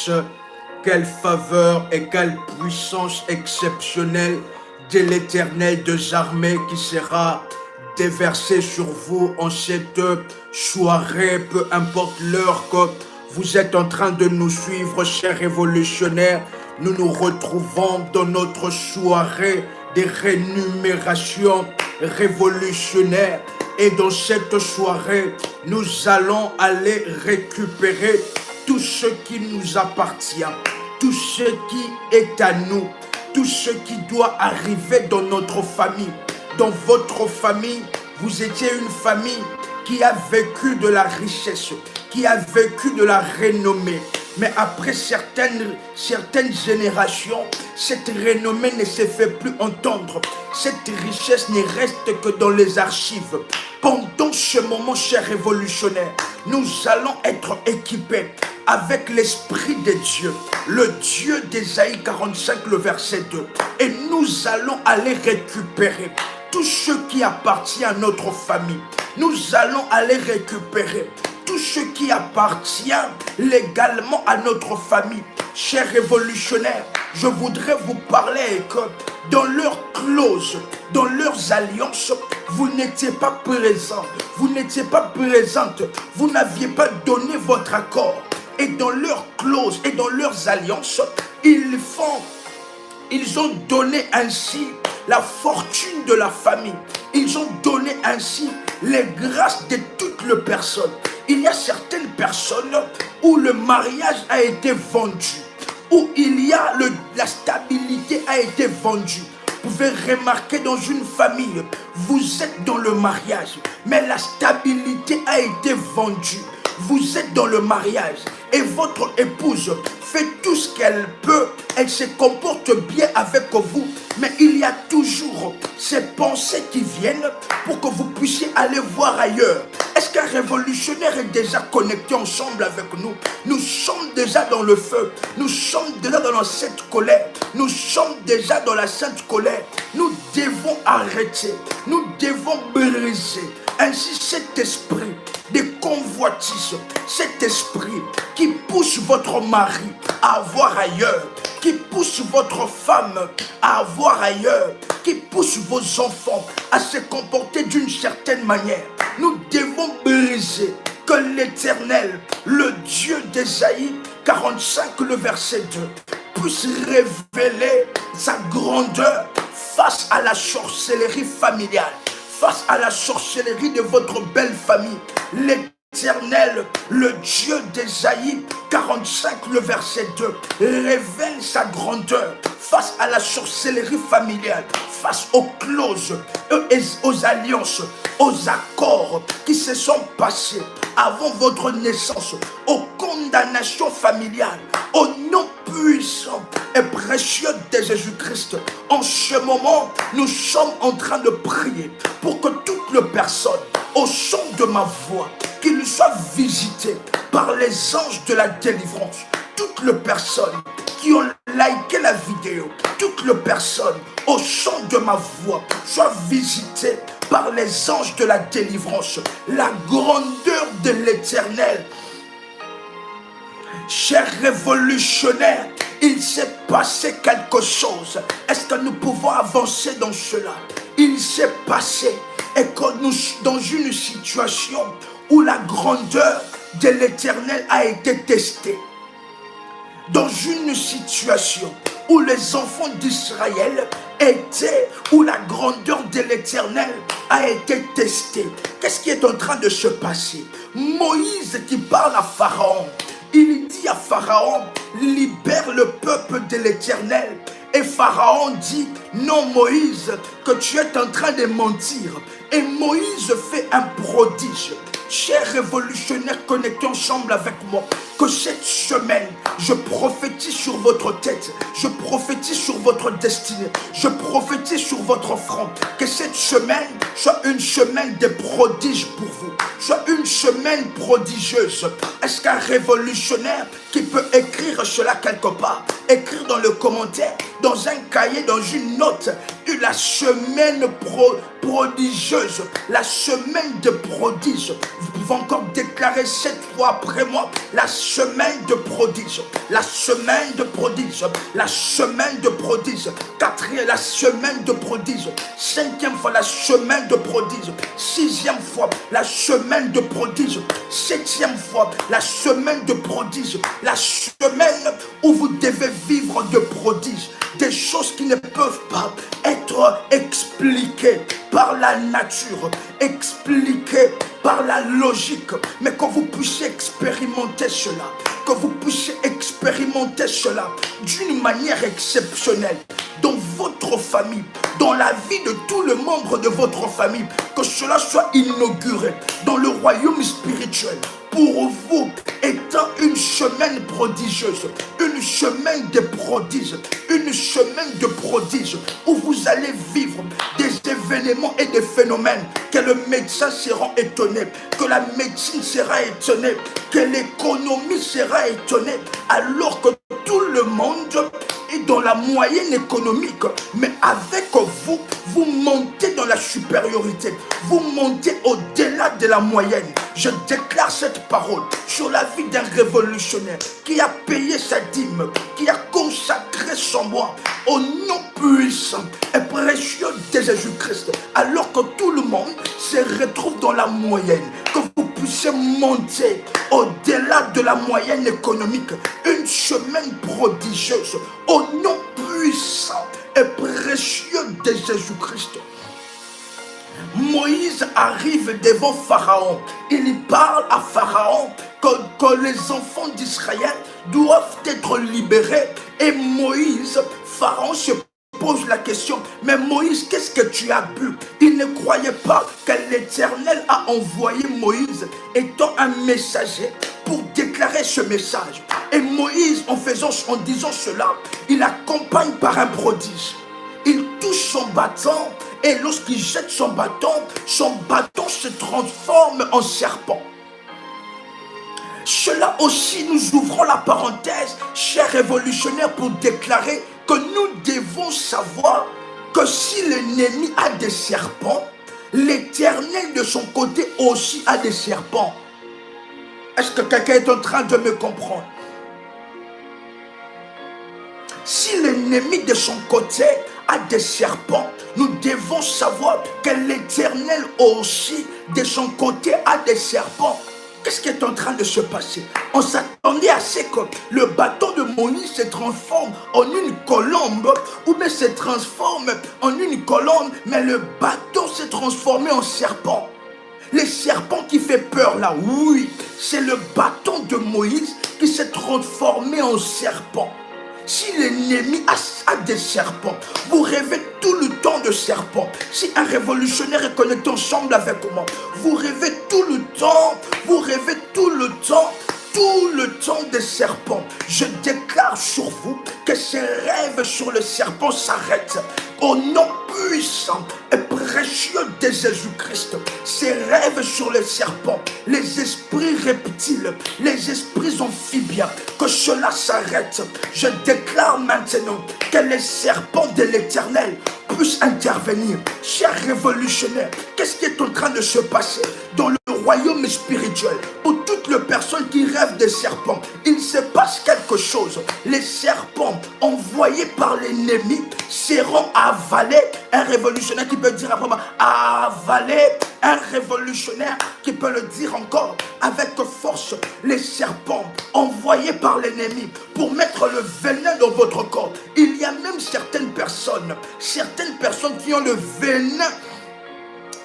grâce, quelle faveur et quelle puissance exceptionnelle de l'Éternel des armées qui sera déversée sur vous en cette soirée, peu importe l'heure que vous êtes en train de nous suivre, chers révolutionnaires. Nous nous retrouvons dans notre soirée de rémunération révolutionnaire. Et dans cette soirée, nous allons aller récupérer tout ce qui nous appartient, tout ce qui est à nous, tout ce qui doit arriver dans notre famille. Dans votre famille, vous étiez une famille qui a vécu de la richesse, qui a vécu de la renommée. Mais après certaines générations, cette renommée ne se fait plus entendre. Cette richesse ne reste que dans les archives. Pendant ce moment, chers révolutionnaires, nous allons être équipés avec l'Esprit de Dieu, le Dieu d'Ésaïe 45, le verset 2. Et nous allons aller récupérer tout ce qui appartient à notre famille. Nous allons aller récupérer tout ce qui appartient légalement à notre famille. Chers révolutionnaires, je voudrais vous parler que dans leurs clauses, dans leurs alliances, vous n'étiez pas présents, vous n'étiez pas présente, vous n'aviez pas donné votre accord. Et dans leurs clauses et dans leurs alliances, ils ont donné ainsi la fortune de la famille. Ils ont donné ainsi les grâces de toutes les personnes. Il y a certaines personnes où le mariage a été vendu, où il y a la stabilité a été vendue. Vous pouvez remarquer dans une famille, vous êtes dans le mariage, mais la stabilité a été vendue. Vous êtes dans le mariage et votre épouse fait tout ce qu'elle peut, elle se comporte bien avec vous, mais il y a toujours ces pensées qui viennent pour que vous puissiez aller voir ailleurs. Est-ce qu'un révolutionnaire est déjà connecté ensemble avec nous? Nous sommes déjà dans le feu, nous sommes déjà dans la sainte colère, nous sommes déjà dans la sainte colère. Nous devons arrêter, nous devons briser ainsi cet esprit de convoitise, cet esprit qui pousse votre mari à avoir ailleurs, qui pousse votre femme à avoir ailleurs, qui pousse vos enfants à se comporter d'une certaine manière. Nous devons briser que l'Éternel, le Dieu d'Ésaïe 45, le verset 2, puisse révéler sa grandeur face à la sorcellerie familiale, face à la sorcellerie de votre belle famille. L'Éternel, le Dieu d'Ésaïe 45, le verset 2, révèle sa grandeur face à la sorcellerie familiale, face aux clauses, aux alliances, aux accords qui se sont passés avant votre naissance, aux condamnations familiales, au nom puissant et précieux de Jésus-Christ. En ce moment, nous sommes en train de prier pour que toutes les personnes, au son de ma voix, qu'ils soient visités par les anges de la délivrance. Toutes les personnes qui ont liké la vidéo, toutes les personnes au son de ma voix soient visitées par les anges de la délivrance. La grandeur de l'Éternel. Chers révolutionnaires, il s'est passé quelque chose. Est-ce que nous pouvons avancer dans cela? Il s'est passé et que nous sommes dans une situation où la grandeur de l'Éternel a été testée. Dans une situation où les enfants d'Israël étaient, où la grandeur de l'Éternel a été testée. Qu'est-ce qui est en train de se passer? Moïse qui parle à Pharaon. Il dit à Pharaon, libère le peuple de l'Éternel. Et Pharaon dit, non Moïse, que tu es en train de mentir. Et Moïse fait un prodige. Chers révolutionnaires connectés ensemble avec moi, que cette semaine, je prophétise sur votre tête, je prophétise sur votre destinée, je prophétise sur votre front, que cette semaine soit une semaine de prodiges pour vous, soit une semaine prodigieuse. Est-ce qu'un révolutionnaire qui peut écrire cela quelque part, écrire dans le commentaire, dans un cahier, dans une note, eu la semaine prodigieuse, la semaine de prodige. Vous pouvez encore déclarer 7 fois après moi, la semaine de prodige, la semaine de prodige, la semaine de prodige. Quatrième, la semaine de prodige. Cinquième fois, la semaine de prodige. Sixième fois, la semaine de prodige. Septième fois, la semaine de prodige. La semaine où vous devez vivre de prodige. Des choses qui ne peuvent pas être expliquées par la nature, expliquées par la logique, mais que vous puissiez expérimenter cela, que vous puissiez expérimenter cela d'une manière exceptionnelle dans votre famille, dans la vie de tous les membres de votre famille, que cela soit inauguré dans le royaume spirituel. Pour vous, étant une semaine prodigieuse, une semaine de prodiges, une semaine de prodiges, où vous allez vivre des événements et des phénomènes, que le médecin sera étonné, que la médecine sera étonnée, que l'économie sera étonnée, alors que tout le monde est dans la moyenne économique, mais avec vous, vous montez dans la supériorité, vous montez au-delà de la moyenne. Je déclare cette parole sur la vie d'un révolutionnaire qui a payé sa dîme, qui a consacré son bois au nom puissant et précieux de Jésus-Christ, alors que tout le monde se retrouve dans la moyenne, que vous puissiez monter au-delà de la moyenne économique, une semaine prodigieuse au nom puissant et précieux de Jésus-Christ. Moïse arrive devant Pharaon. Il parle à Pharaon que les enfants d'Israël doivent être libérés. Et Moïse, Pharaon se pose la question, mais Moïse, qu'est-ce que tu as bu? Il ne croyait pas que l'Éternel a envoyé Moïse étant un messager pour déclarer ce message. Et Moïse, en disant cela, il accompagne par un prodige. Il touche son bâton et lorsqu'il jette son bâton se transforme en serpent. Cela aussi, nous ouvrons la parenthèse, chers révolutionnaires, pour déclarer que nous devons savoir que si l'ennemi a des serpents, l'Éternel de son côté aussi a des serpents. Est-ce que quelqu'un est en train de me comprendre? Si l'ennemi de son côté a des serpents, nous devons savoir que l'Éternel aussi de son côté a des serpents. Qu'est-ce qui est en train de se passer? On s'attendait à ce que le bâton de Moïse se transforme en une colombe, ou bien se transforme en une colombe, mais le bâton s'est transformé en serpent. Les serpents qui fait peur là, oui, c'est le bâton de Moïse qui s'est transformé en serpent. Si l'ennemi a des serpents, vous rêvez tout le temps de serpents. Si un révolutionnaire est connecté ensemble avec moi, vous rêvez tout le temps, des serpents. Je déclare sur vous que ces rêves sur le serpent s'arrêtent. Au nom puissant et précieux de Jésus-Christ, ces rêves sur les serpents, les esprits reptiles, les esprits amphibiens, que cela s'arrête. Je déclare maintenant que les serpents de l'Éternel puissent intervenir. Chers révolutionnaires, qu'est-ce qui est en train de se passer dans le royaume spirituel? Pour toutes les personnes qui rêvent des serpents, il se passe quelque chose. Les serpents envoyés par l'ennemi seront avalés. Un révolutionnaire qui peut dire après moi, avaler. Un révolutionnaire qui peut le dire encore avec force. Les serpents envoyés par l'ennemi pour mettre le venin dans votre corps. Il y a même certaines personnes qui ont le venin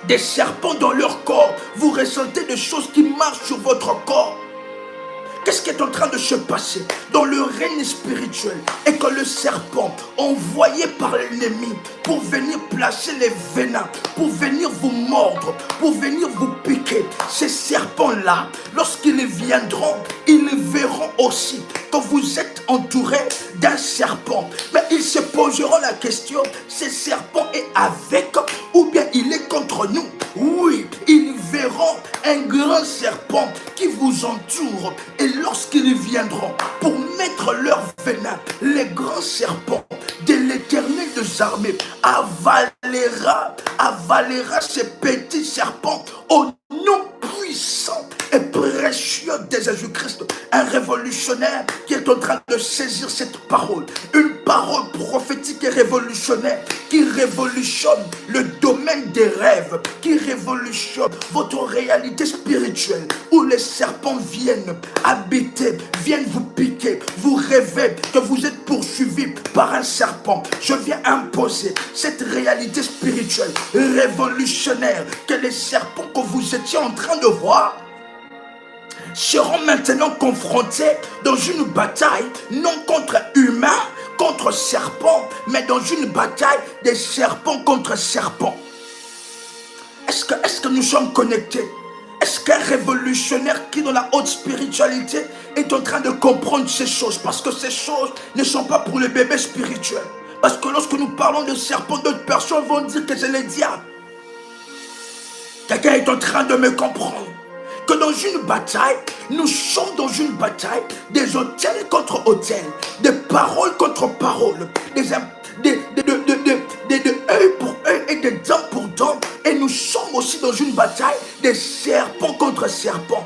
des serpents dans leur corps. Vous ressentez des choses qui marchent sur votre corps. Qu'est-ce qui est en train de se passer dans le règne spirituel? Et que le serpent envoyé par l'ennemi pour venir placer les venins, pour venir vous mordre, pour venir vous piquer, ces serpents-là, lorsqu'ils viendront, ils verront aussi que vous êtes entouré d'un serpent. Mais ils se poseront la question, ce serpent est avec ou bien il est contre nous? Oui, ils verront un grand serpent qui vous entoure. Et lorsqu'ils viendront pour mettre leur venin, les grands serpents de l'Éternel des armées avalera ces petits serpents au nom puissant et précieux de Jésus-Christ. Un révolutionnaire qui est en train de saisir cette parole, une parole prophétique et révolutionnaire qui révolutionne le domaine des rêves, qui révolutionne votre réalité spirituelle, où les serpents viennent habiter, viennent vous piquer, vous rêvez que vous êtes poursuivi par un serpent. Je viens imposer cette réalité spirituelle révolutionnaire, que les serpents que vous étiez en train de voir seront maintenant confrontés dans une bataille, non contre humains, contre serpents, mais dans une bataille des serpents contre serpents. Est-ce que nous sommes connectés? Est-ce qu'un révolutionnaire qui est dans la haute spiritualité est en train de comprendre ces choses? Parce que ces choses ne sont pas pour les bébés spirituels. Parce que lorsque nous parlons de serpents, d'autres personnes vont dire que c'est le diable. Quelqu'un est en train de me comprendre que dans une bataille, nous sommes dans une bataille des autels contre autels, des paroles contre paroles, de œil pour œil et de dent pour dent. Et nous sommes aussi dans une bataille des serpents contre serpents.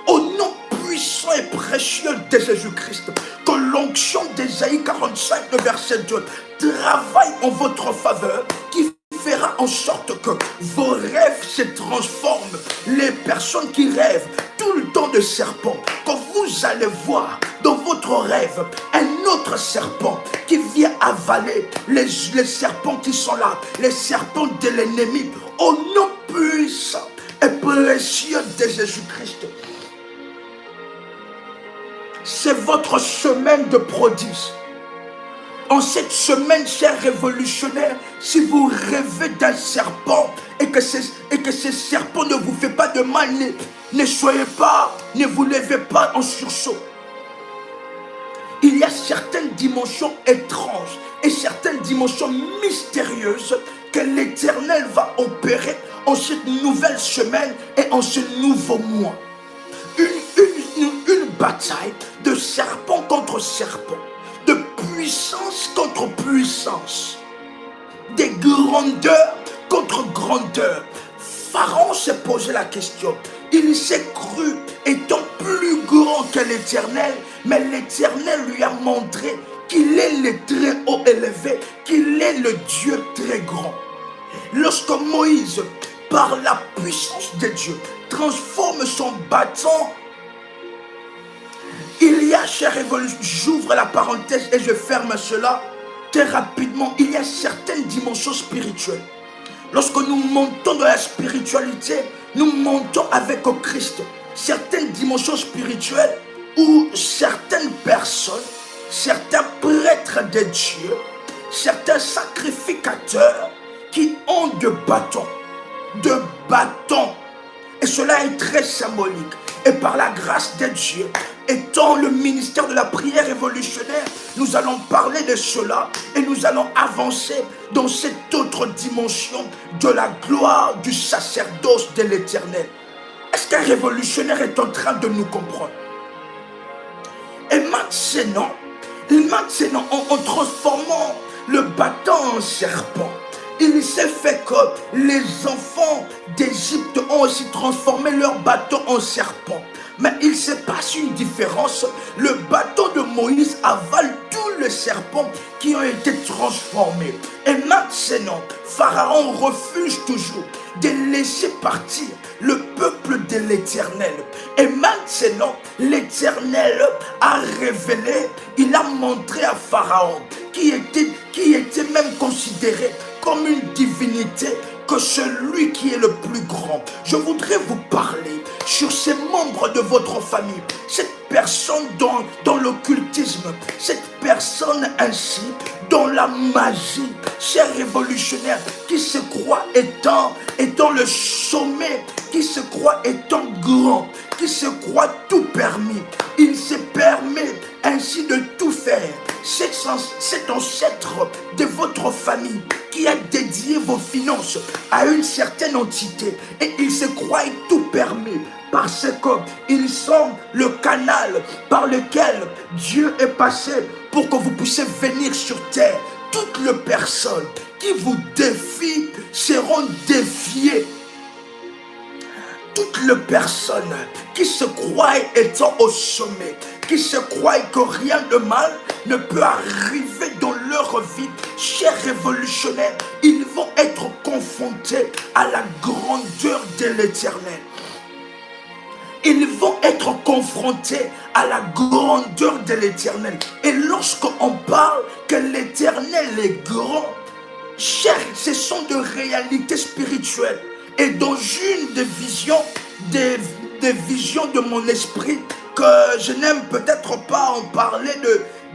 Au nom puissant et précieux de Jésus-Christ, que l'onction d'Ésaïe 45, le verset 2, travaille en votre faveur, qui fera en sorte que vos rêves se transforment. Les personnes qui rêvent tout le temps de serpents, quand vous allez voir dans votre rêve un autre serpent qui vient avaler les serpents qui sont là, les serpents de l'ennemi, au nom puissant et précieux de Jésus-Christ. C'est votre semaine de prodiges. En cette semaine, chers révolutionnaires, si vous rêvez d'un serpent et que ce serpent ne vous fait pas de mal, ne soyez pas, ne vous levez pas en sursaut. Il y a certaines dimensions étranges et certaines dimensions mystérieuses que l'Éternel va opérer en cette nouvelle semaine et en ce nouveau mois. Une bataille de serpent contre serpent, de puissance contre puissance, des grandeurs contre grandeurs. Pharaon s'est posé la question. Il s'est cru étant plus grand que l'Éternel, mais l'Éternel lui a montré qu'il est le très haut élevé, qu'il est le Dieu très grand. Lorsque Moïse, par la puissance de Dieu, transforme son bâton, il y a, chers révolutionnaires, j'ouvre la parenthèse et je ferme cela très rapidement, il y a certaines dimensions spirituelles. Lorsque nous montons dans la spiritualité, nous montons avec Christ. Certaines dimensions spirituelles où certaines personnes, certains prêtres de Dieu, certains sacrificateurs qui ont de bâtons. Et cela est très symbolique. Et par la grâce de Dieu, étant le ministère de la prière révolutionnaire, nous allons parler de cela et nous allons avancer dans cette autre dimension de la gloire du sacerdoce de l'Éternel. Est-ce qu'un révolutionnaire est en train de nous comprendre? Et maintenant, en transformant le bâton en serpent, il s'est fait que les enfants d'Égypte ont aussi transformé leur bâton en serpent. Mais il se passe une différence. Le bâton de Moïse avale tous les serpents qui ont été transformés. Et maintenant, Pharaon refuse toujours de laisser partir le peuple de l'Éternel. Et maintenant, l'Éternel a révélé, il a montré à Pharaon, qui était même considéré comme une divinité, que celui qui est le plus grand. Je voudrais vous parler sur ces membres de votre famille, cette personne dans l'occultisme, cette personne ainsi dans la magie, chers révolutionnaires, qui se croit étant le sommet, qui se croit étant grand, qui se croit tout permis. Il se permet ainsi de tout faire. Cet ancêtre de votre famille qui a dédié vos finances à une certaine entité et il se croit tout permis parce qu'ils sont le canal par lequel Dieu est passé pour que vous puissiez venir sur terre toutes les personnes qui vous défient seront défiées. Toutes les personnes qui se croient étant au sommet, qui se croient que rien de mal ne peut arriver dans leur vie, chers révolutionnaires, ils vont être confrontés à la grandeur de l'Éternel. Ils vont être confrontés à la grandeur de l'Éternel. Et lorsqu'on parle que l'Éternel est grand, chers, ce sont des réalités spirituelles. Et dans une des visions de mon esprit, que je n'aime peut-être pas en parler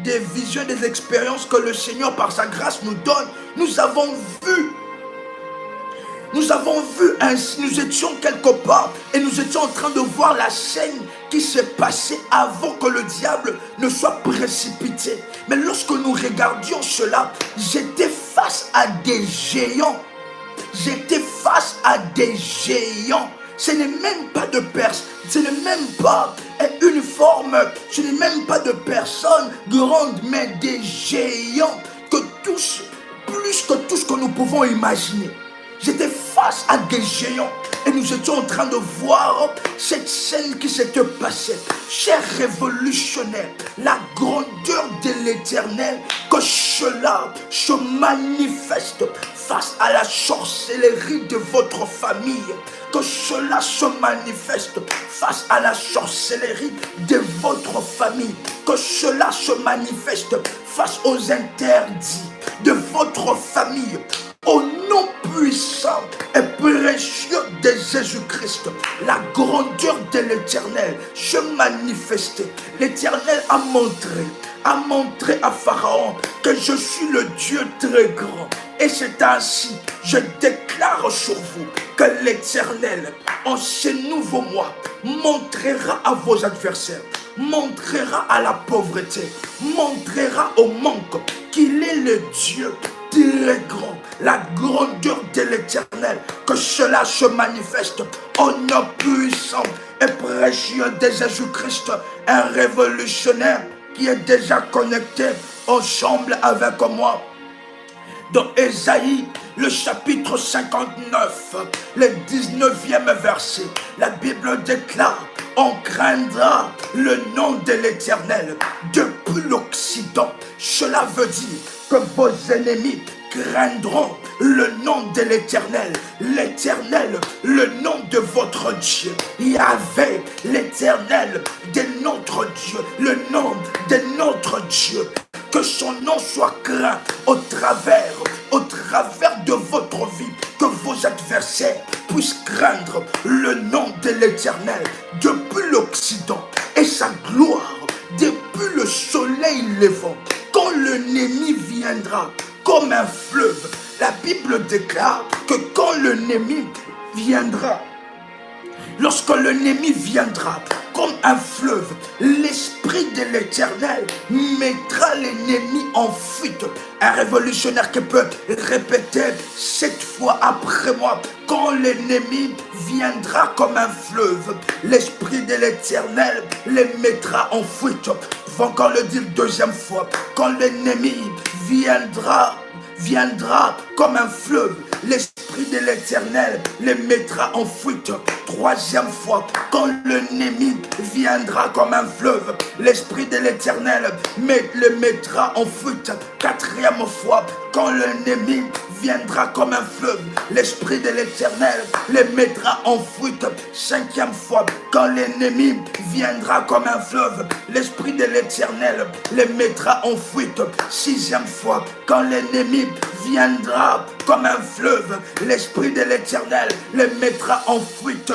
des visions, des expériences que le Seigneur par sa grâce nous donne, nous avons vu, nous étions quelque part et nous étions en train de voir la scène qui s'est passée avant que le diable ne soit précipité. Mais lorsque nous regardions cela, j'étais face à des géants. J'étais face à des géants. Ce n'est même pas de personnes, ce n'est même pas une forme, ce n'est même pas de personnes grandes, mais des géants que tous, plus que tout ce que nous pouvons imaginer. J'étais face à des géants et nous étions en train de voir cette scène qui s'était passée. Chers révolutionnaires, la grandeur de l'Éternel, que cela se manifeste face à la sorcellerie de votre famille, que cela se manifeste face à la sorcellerie de votre famille, que cela se manifeste face aux interdits de votre famille. Au nom puissant et précieux de Jésus-Christ, la grandeur de l'Éternel se manifestait. L'Éternel a montré à Pharaon que je suis le Dieu très grand. Et c'est ainsi, je déclare sur vous que l'Éternel, en ce nouveau mois, montrera à vos adversaires, montrera à la pauvreté, montrera au manque qu'il est le Dieu très grand, la grandeur de l'Éternel, que cela se manifeste au nom puissant et précieux de Jésus-Christ, un révolutionnaire qui est déjà connecté ensemble avec moi. Dans Ésaïe, le chapitre 59, le 19e verset, la Bible déclare: on craindra le nom de l'Éternel depuis l'Occident. Cela veut dire que vos ennemis craindront le nom de l'Éternel. L'Éternel, le nom de votre Dieu. Yahvé, l'Éternel de notre Dieu, le nom de notre Dieu. Que son nom soit craint au travers de votre vie. Que vos adversaires puissent craindre le nom de l'Éternel depuis l'Occident et sa gloire depuis le soleil levant. Quand l'ennemi viendra comme un fleuve, la Bible déclare que quand l'ennemi viendra, lorsque l'ennemi viendra comme un fleuve, l'Esprit de l'Éternel mettra l'ennemi en fuite. Un révolutionnaire qui peut répéter 7 fois après moi: quand l'ennemi viendra comme un fleuve, l'Esprit de l'Éternel les mettra en fuite. Je vais encore le dire 2e fois: quand l'ennemi viendra comme un fleuve, l'Esprit de l'Éternel les mettra en fuite. 3e fois: quand l'ennemi viendra comme un fleuve, l'Esprit de l'Éternel les mettra en fuite. 4e fois: quand l'ennemi viendra comme un fleuve, l'Esprit de l'Éternel les mettra en fuite. 5e fois: quand l'ennemi viendra comme un fleuve, l'Esprit de l'Éternel les mettra en fuite. 6e fois: quand l'ennemi viendra comme un fleuve, l'Esprit de l'Éternel les mettra en fuite.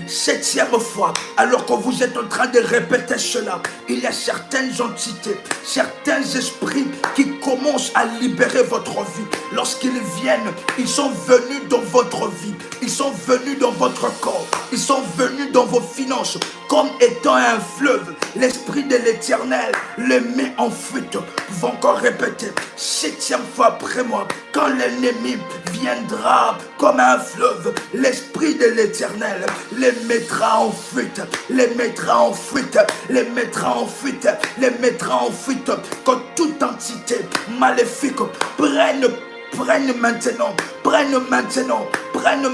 7e fois, alors que vous êtes en train de répéter cela, il y a certaines entités, certains esprits qui commencent à libérer votre vie. Lorsqu'ils viennent, ils sont venus dans votre vie, ils sont venus dans votre corps, ils sont venus dans vos finances, comme étant un fleuve. L'Esprit de l'Éternel le met en fuite. Vous encore répéter 7e fois après moi: quand l'ennemi viendra comme un fleuve, l'Esprit de l'Éternel les mettra en fuite, les mettra en fuite, les mettra en fuite, les mettra en fuite. Que toute entité maléfique prenne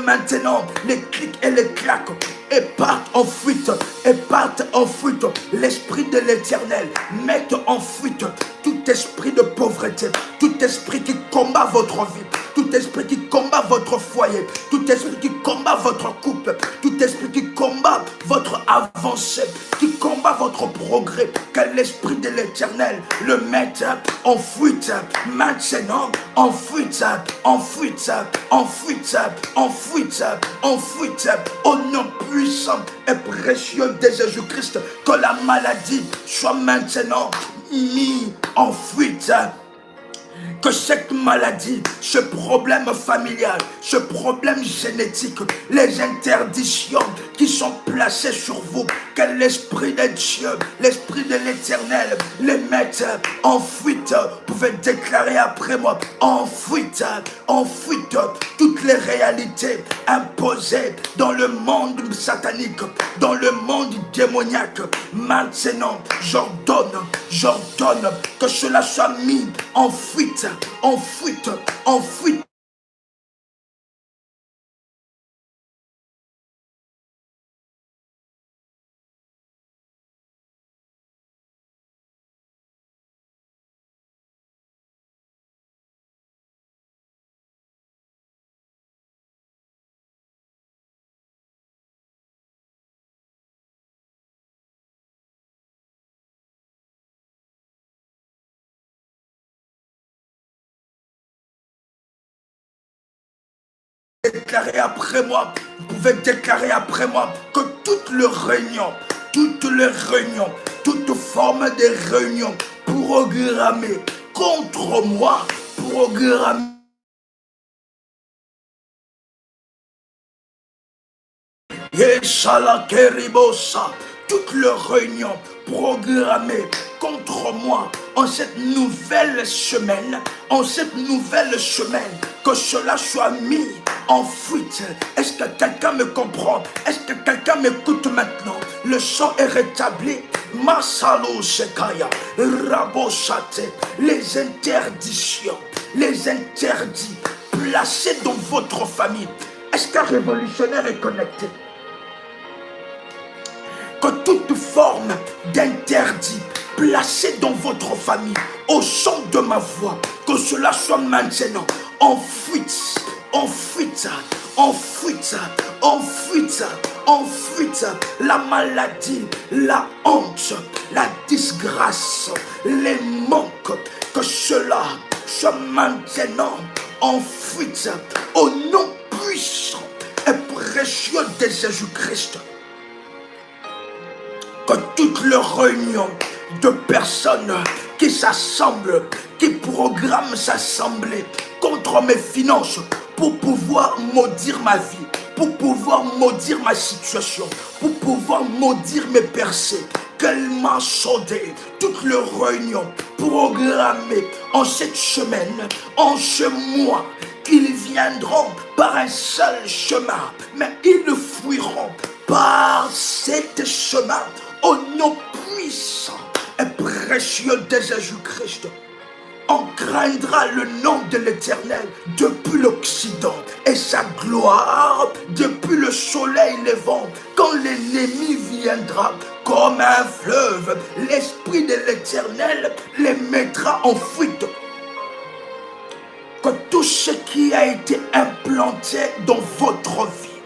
maintenant les clics et les claques et partent en fuite, L'esprit de l'Éternel mette en fuite tout esprit de pauvreté, tout esprit qui combat votre vie, tout esprit qui combat votre foyer, tout esprit qui combat votre couple, tout esprit qui combat votre avancée, qui combat votre progrès, que l'esprit de l'Éternel le mette en fuite maintenant, en fuite, au nom puissant et précieux de Jésus-Christ, que la maladie soit maintenant mise en fuite. Que cette maladie, ce problème familial, ce problème génétique, les interdictions qui sont placées sur vous, que l'Esprit de Dieu, l'Esprit de l'Éternel les mette en fuite. Vous pouvez déclarer après moi, en fuite, toutes les réalités imposées dans le monde satanique, dans le monde démoniaque. Maintenant, j'ordonne que cela soit mis en fuite. Déclarez après moi, vous pouvez déclarer après moi que toutes les réunions, toute forme de réunion programmée contre moi, toutes les réunions programmées contre moi en cette nouvelle semaine, que cela soit mis en fuite. Est-ce que quelqu'un me comprend? Est-ce que quelqu'un m'écoute maintenant? Le son est rétabli. Masalo Shekaya, Raboshate, les interdictions, les interdits placés dans votre famille. Est-ce qu'un révolutionnaire est connecté? Que toute forme d'interdit placé dans votre famille, au son de ma voix, que cela soit maintenant en fuite, la maladie, la honte, la disgrâce, les manques, que cela soit maintenant en fuite, au nom puissant et précieux de Jésus-Christ. Que toutes les réunions de personnes qui s'assemblent, qui programment s'assembler contre mes finances pour pouvoir maudire ma vie, pour pouvoir maudire ma situation, pour pouvoir maudire mes percées, qu'elle m'a soldé, toutes les réunions programmées en cette semaine, en ce mois, qu'ils viendront par un seul chemin, mais ils fuiront par cet chemin. Au nom puissant et précieux de Jésus-Christ, on craindra le nom de l'Éternel depuis l'Occident et sa gloire depuis le soleil levant. Quand l'ennemi viendra comme un fleuve, l'Esprit de l'Éternel les mettra en fuite. Que tout ce qui a été implanté dans votre vie,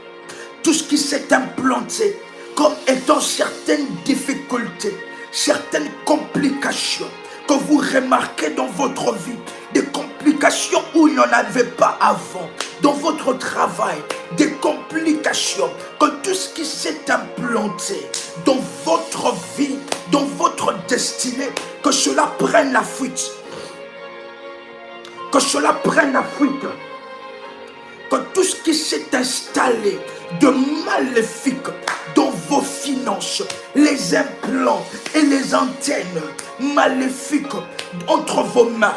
tout ce qui s'est implanté comme étant certaines difficultés, certaines complications que vous remarquez dans votre vie, des complications où il n'y en avait pas avant, dans votre travail, des complications, que tout ce qui s'est implanté dans votre vie, dans votre destinée, que cela prenne la fuite. Que cela prenne la fuite. Que tout ce qui s'est installé de maléfique dans vos finances, les implants et les antennes maléfiques entre vos mains,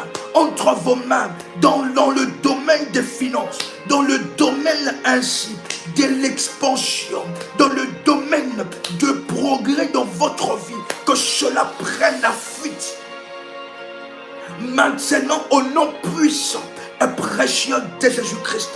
dans le domaine des finances, dans le domaine ainsi de l'expansion dans le domaine de progrès dans votre vie, que cela prenne la fuite. Maintenant, au nom puissant et précieux de Jésus-Christ,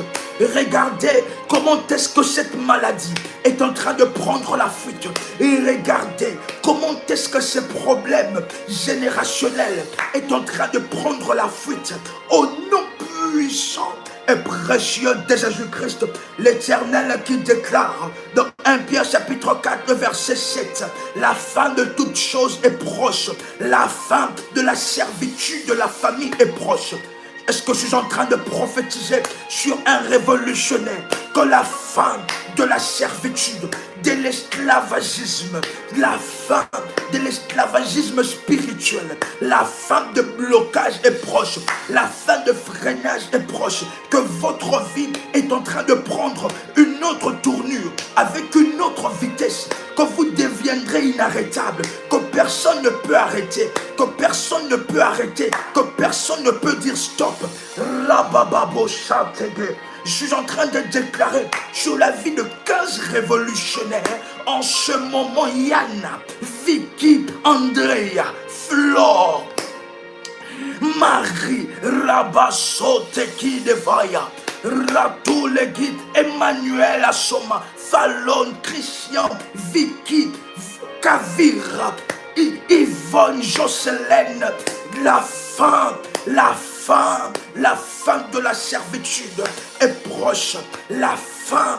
regardez comment est-ce que cette maladie est en train de prendre la fuite. Et regardez comment est-ce que ce problème générationnel est en train de prendre la fuite. Au nom puissant et précieux de Jésus-Christ, l'Éternel qui déclare dans 1 Pierre chapitre 4 verset 7, la fin de toute chose est proche, la fin de la servitude de la famille est proche. Est-ce que je suis en train de prophétiser sur un révolutionnaire que la fin de la servitude, de l'esclavagisme, la fin de l'esclavagisme spirituel, la fin de blocage est proche, la fin de freinage est proche, que votre vie est en train de prendre une autre tournure, avec une autre vitesse, que vous deviendrez inarrêtable, que personne ne peut arrêter, que personne ne peut arrêter, que personne ne peut dire stop. Je suis en train de déclarer sur la vie de 15 révolutionnaires en ce moment. Yana, Vicky, Andrea, Flore, Marie, Rabasoteki Devaya, Ratou le guide, Emmanuel Assoma, Fallon, Christian, Vicky, Kavira, Yvonne, Jocelyne, la fin de la servitude est proche. La fin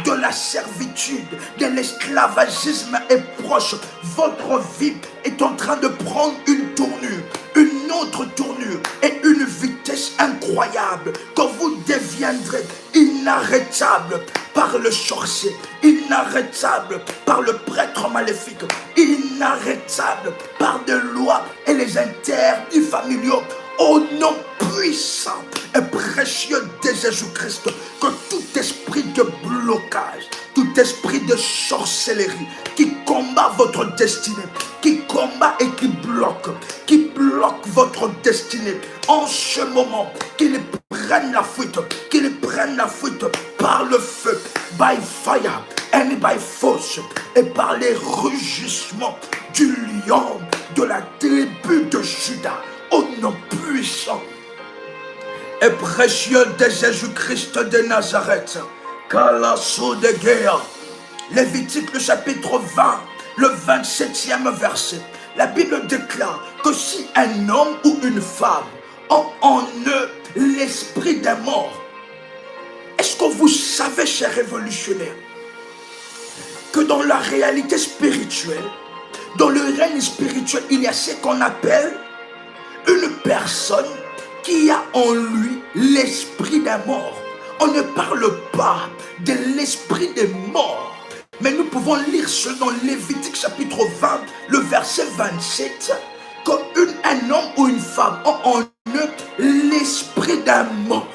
de la servitude, de l'esclavagisme est proche. Votre vie est en train de prendre une tournure, une autre tournure et une vitesse incroyable, que vous deviendrez inarrêtable par le sorcier, inarrêtable par le prêtre maléfique, inarrêtable par des lois et les interdits familiaux. Au nom puissant et précieux de Jésus-Christ, que tout esprit de blocage, tout esprit de sorcellerie qui combat votre destinée, qui combat et qui bloque votre destinée, en ce moment, qu'il prenne la fuite, par le feu, by fire and by force, et par les rugissements du lion de la tribu de Juda, au nom puissant et précieux de Jésus-Christ de Nazareth. Kalasso de Guéa. Lévitique le chapitre 20, le 27e verset. La Bible déclare que si un homme ou une femme ont en eux l'esprit des morts, est-ce que vous savez, chers révolutionnaires, que dans la réalité spirituelle, dans le règne spirituel, il y a ce qu'on appelle une personne qui a en lui l'esprit des morts. On ne parle pas de l'esprit des morts, mais nous pouvons lire ce dans Lévitique chapitre 20, le verset 27, qu'un homme ou une femme ont en eux l'esprit d'un mort.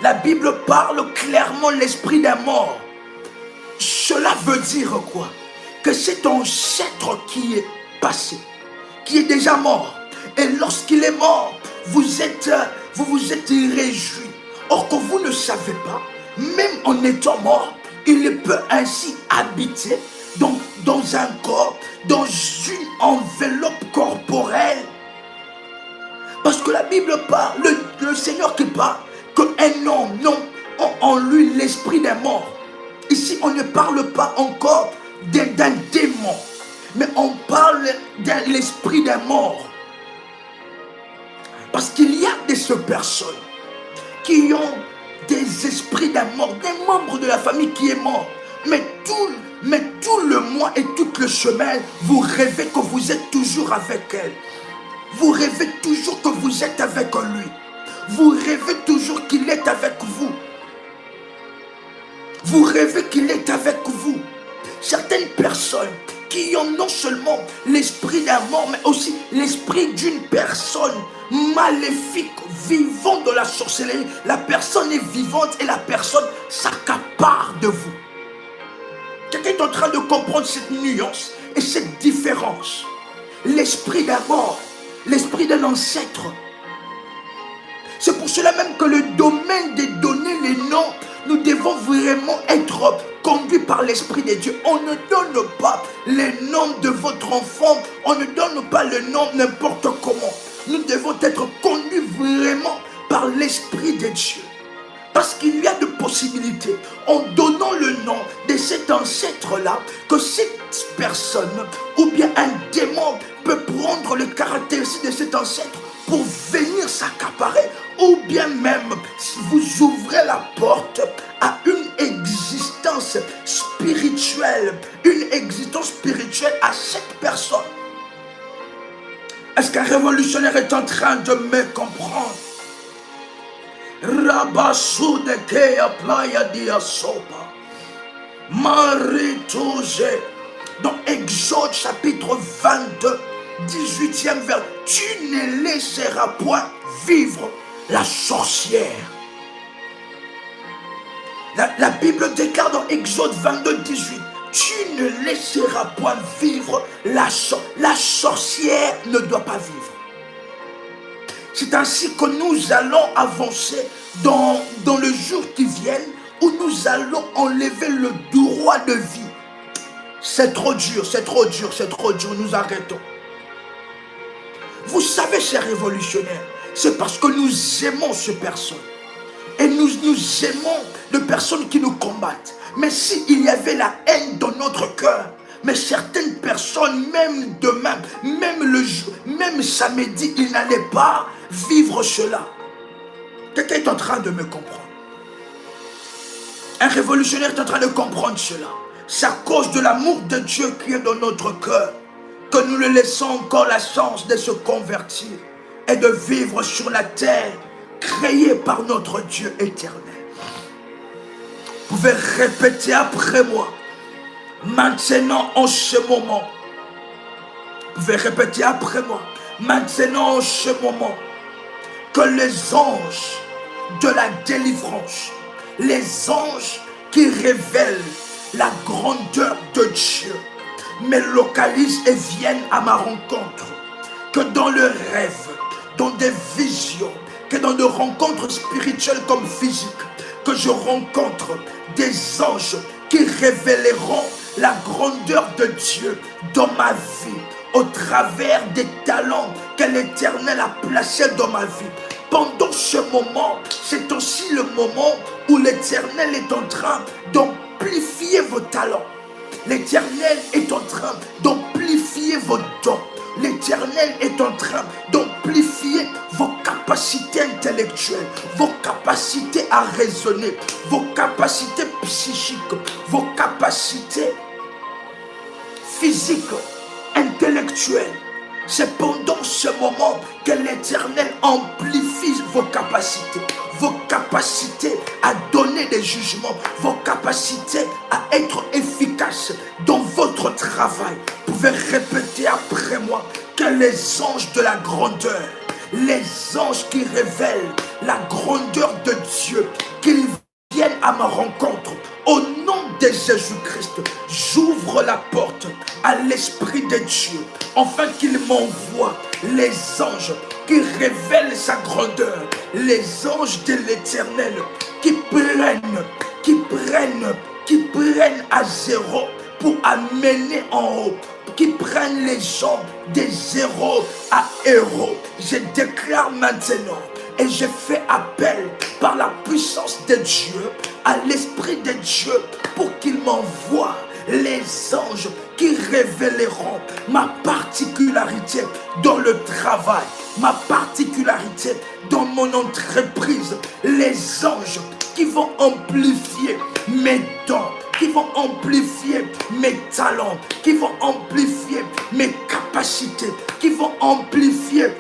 La Bible parle clairement l'esprit d'un mort. Cela veut dire quoi? Que c'est ton ancêtre qui est passé, qui est déjà mort. Et lorsqu'il est mort, vous vous êtes réjouis. Or que vous ne savez pas, même en étant mort, il peut ainsi habiter dans un corps, dans une enveloppe corporelle. Parce que la Bible parle, le Seigneur qui parle, qu'un homme en lui l'esprit des morts. Ici, on ne parle pas encore d'un démon, mais on parle de l'esprit des morts. Parce qu'il y a des personnes qui ont des esprits des morts, des membres de la famille qui est mort. Mais tout le mois et toute le semaine, vous rêvez que vous êtes toujours avec elle. Vous rêvez toujours que vous êtes avec lui. Vous rêvez toujours qu'il est avec vous. Vous rêvez qu'il est avec vous. Certaines personnes qui ont non seulement l'esprit d'un mort, mais aussi l'esprit d'une personne maléfique, vivant de la sorcellerie. La personne est vivante et la personne s'accapare de vous. Quelqu'un est en train de comprendre cette nuance et cette différence. L'esprit d'un mort, l'esprit d'un ancêtre. C'est pour cela même que le domaine des données, les noms, nous devons vraiment être conduits par l'Esprit de Dieu. On ne donne pas les noms de votre enfant, on ne donne pas le nom n'importe comment. Nous devons être conduits vraiment par l'Esprit de Dieu. Parce qu'il y a de possibilités, en donnant le nom de cet ancêtre-là, que cette personne ou bien un démon peut prendre le caractéristique de cet ancêtre pour venir s'accaparer, ou bien même si vous ouvrez la porte à une existence spirituelle à cette personne. Est-ce qu'un révolutionnaire est en train de me comprendre? Rabasudekea playa dia sopa. Maritouze. Dans Exode chapitre 22, 18e vers. Tu ne laisseras point vivre la sorcière. La Bible déclare dans Exode 22, 18. Tu ne laisseras point vivre la sorcière ne doit pas vivre. C'est ainsi que nous allons avancer dans le jour qui vient, où nous allons enlever le droit de vie. C'est trop dur, c'est trop dur, c'est trop dur, nous arrêtons. Vous savez, chers révolutionnaires, c'est parce que nous aimons ces personnes. Et nous aimons les personnes qui nous combattent. Mais s'il y avait la haine dans notre cœur, mais certaines personnes, même demain, même le jour, même samedi, ils n'allaient pas vivre cela. Quelqu'un est en train de me comprendre. Un révolutionnaire est en train de comprendre cela. C'est à cause de l'amour de Dieu qui est dans notre cœur que nous lui laissons encore la chance de se convertir et de vivre sur la terre créée par notre Dieu éternel. Vous pouvez répéter après moi. Maintenant, en ce moment, vous pouvez répéter après moi. Maintenant, en ce moment, que les anges de la délivrance, les anges qui révèlent la grandeur de Dieu, me localisent et viennent à ma rencontre. Que dans le rêve, dans des visions, que dans des rencontres spirituelles comme physiques, que je rencontre des anges qui révéleront la grandeur de Dieu dans ma vie, au travers des talents que l'Éternel a placés dans ma vie. Pendant ce moment, c'est aussi le moment où l'Éternel est en train d'amplifier vos talents. L'Éternel est en train d'amplifier vos dons. L'Éternel est en train d'amplifier vos capacités intellectuelles, vos capacités à raisonner, vos capacités psychiques, vos capacités physiques, intellectuelles. C'est pendant ce moment que l'Éternel amplifie vos capacités à donner des jugements, vos capacités à être efficaces dans votre travail. Vous pouvez répéter après moi que les anges de la grandeur, les anges qui révèlent la grandeur de Dieu, qu'ils viennent à ma rencontre. Au nom de Jésus-Christ, j'ouvre la porte à l'Esprit de Dieu, afin qu'il m'envoie les anges qui révèlent sa grandeur, les anges de l'Éternel qui prennent à zéro pour amener en haut, qui prennent les gens de zéro à héros. Je déclare maintenant et je fais appel par la puissance de Dieu à l'Esprit de Dieu pour qu'il m'envoie les anges qui révéleront ma particularité dans le travail, ma particularité dans mon entreprise, les anges qui vont amplifier mes dons, qui vont amplifier mes talents, qui vont amplifier mes capacités, qui vont amplifier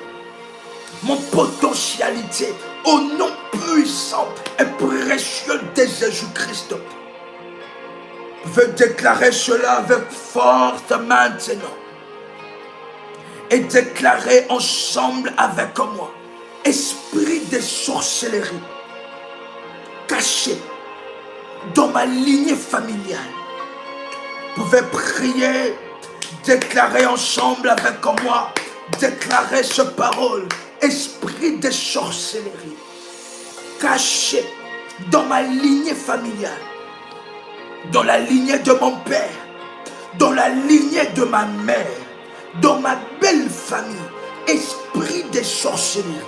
mon potentialité au nom puissant et précieux de Jésus-Christ. Je veux déclarer cela avec force maintenant et déclarer ensemble avec moi: esprit de sorcellerie caché dans ma lignée familiale. Vous pouvez prier, déclarer ensemble avec moi, déclarer cette parole: esprit de sorcellerie caché dans ma lignée familiale, dans la lignée de mon père, dans la lignée de ma mère, dans ma belle famille, esprit de sorcellerie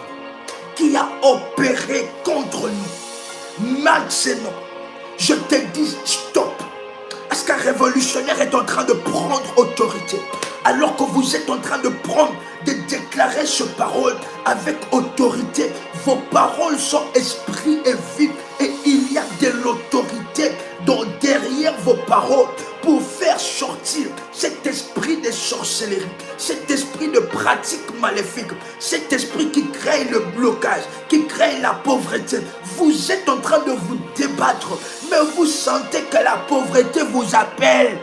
qui a opéré contre nous. Maintenant, je te dis stop. Parce qu'un révolutionnaire est en train de prendre autorité. Alors que vous êtes en train de déclarer ce parole avec autorité. Vos paroles sont esprit et vie. Et il y a de l'autorité derrière vos paroles pour faire sortir cet esprit de sorcellerie, cet esprit de pratique maléfique, cet esprit qui crée le blocage, qui crée la pauvreté. Vous êtes en train de vous débattre, mais vous sentez que la pauvreté vous appelle.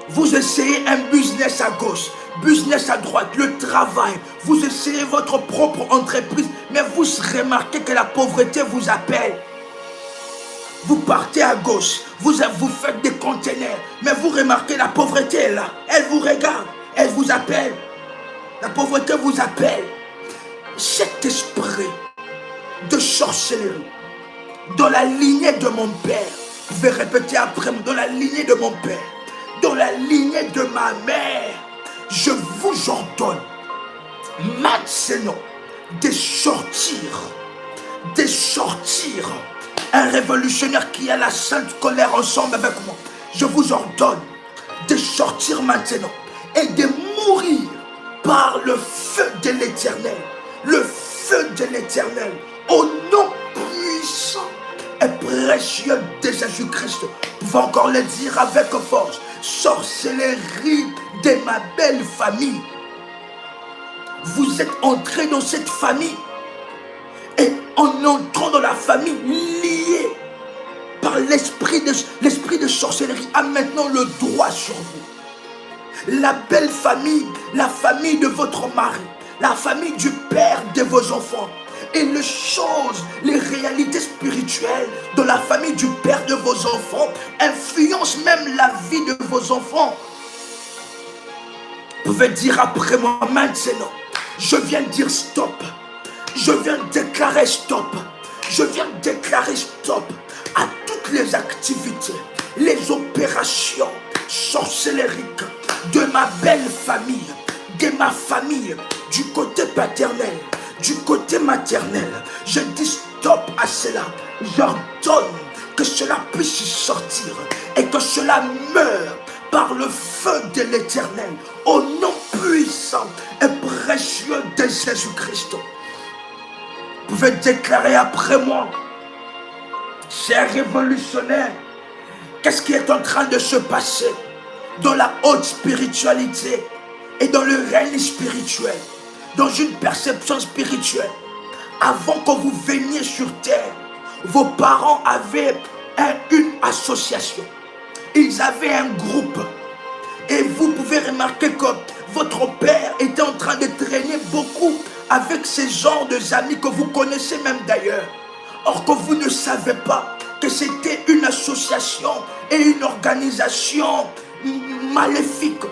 Vous essayez un business à gauche, business à droite, le travail. Vous essayez votre propre entreprise, mais vous remarquez que la pauvreté vous appelle. Vous partez à gauche, vous faites des conteneurs, mais vous remarquez la pauvreté est là. Elle vous regarde, elle vous appelle. La pauvreté vous appelle. Cet esprit de sorcellerie, dans la lignée de mon père, vous pouvez répéter après moi, dans la lignée de mon père, dans la lignée de ma mère, je vous ordonne maintenant de sortir. Un révolutionnaire qui a la sainte colère ensemble avec moi, je vous ordonne de sortir maintenant et de mourir par le feu de l'Éternel. Le feu de l'Éternel, au nom puissant et précieux de Jésus-Christ. Vous pouvez encore le dire avec force. Sorcellerie de ma belle famille. Vous êtes entré dans cette famille. Et en entrant dans la famille, lié par l'esprit de sorcellerie, a maintenant le droit sur vous. La belle famille, la famille de votre mari, la famille du père de vos enfants, et les choses, les réalités spirituelles de la famille du père de vos enfants influencent même la vie de vos enfants. Vous pouvez dire après moi maintenant, je viens de dire stop. Je viens de déclarer stop. Je viens de déclarer stop à toutes les activités, les opérations sorcellériques de ma belle famille, de ma famille, du côté paternel, du côté maternel. Je dis stop à cela. J'ordonne que cela puisse sortir et que cela meure par le feu de l'Éternel, au nom puissant et précieux de Jésus-Christ. Vous pouvez déclarer après moi, chers révolutionnaires, qu'est-ce qui est en train de se passer dans la haute spiritualité et dans le règne spirituel, dans une perception spirituelle. Avant que vous veniez sur terre, vos parents avaient une association, ils avaient un groupe, et vous pouvez remarquer que votre père était en train de traîner beaucoup avec ces genres d'amis que vous connaissez même d'ailleurs. Or que vous ne savez pas que c'était une association et une organisation maléfique.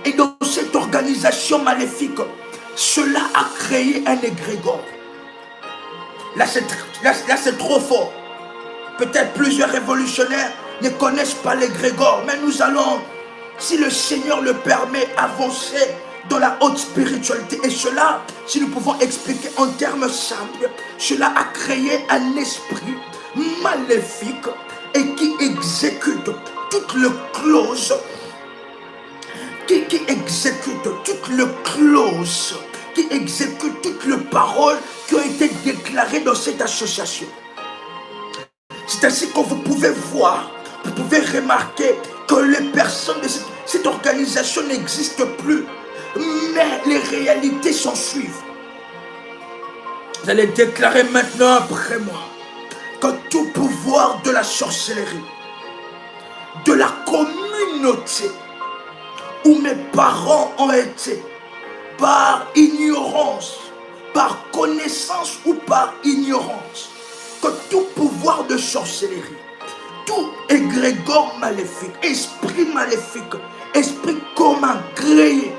Et dans cette organisation maléfique, cela a créé un égrégore. Là c'est trop fort. Peut-être plusieurs révolutionnaires ne connaissent pas l'égrégore, mais nous allons, si le Seigneur le permet, avancer dans la haute spiritualité. Et cela, si nous pouvons expliquer en termes simples, cela a créé un esprit maléfique et qui exécute toutes les clauses, qui exécute toutes les clauses, qui exécute toutes les paroles qui ont été déclarées dans cette association. C'est ainsi que vous pouvez voir, vous pouvez remarquer que les personnes de cette organisation n'existent plus. Mais les réalités s'en suivent. Vous allez déclarer maintenant après moi que tout pouvoir de la sorcellerie, de la communauté où mes parents ont été, par ignorance, par connaissance ou par ignorance, que tout pouvoir de sorcellerie, tout égrégore maléfique, esprit maléfique, esprit commun créé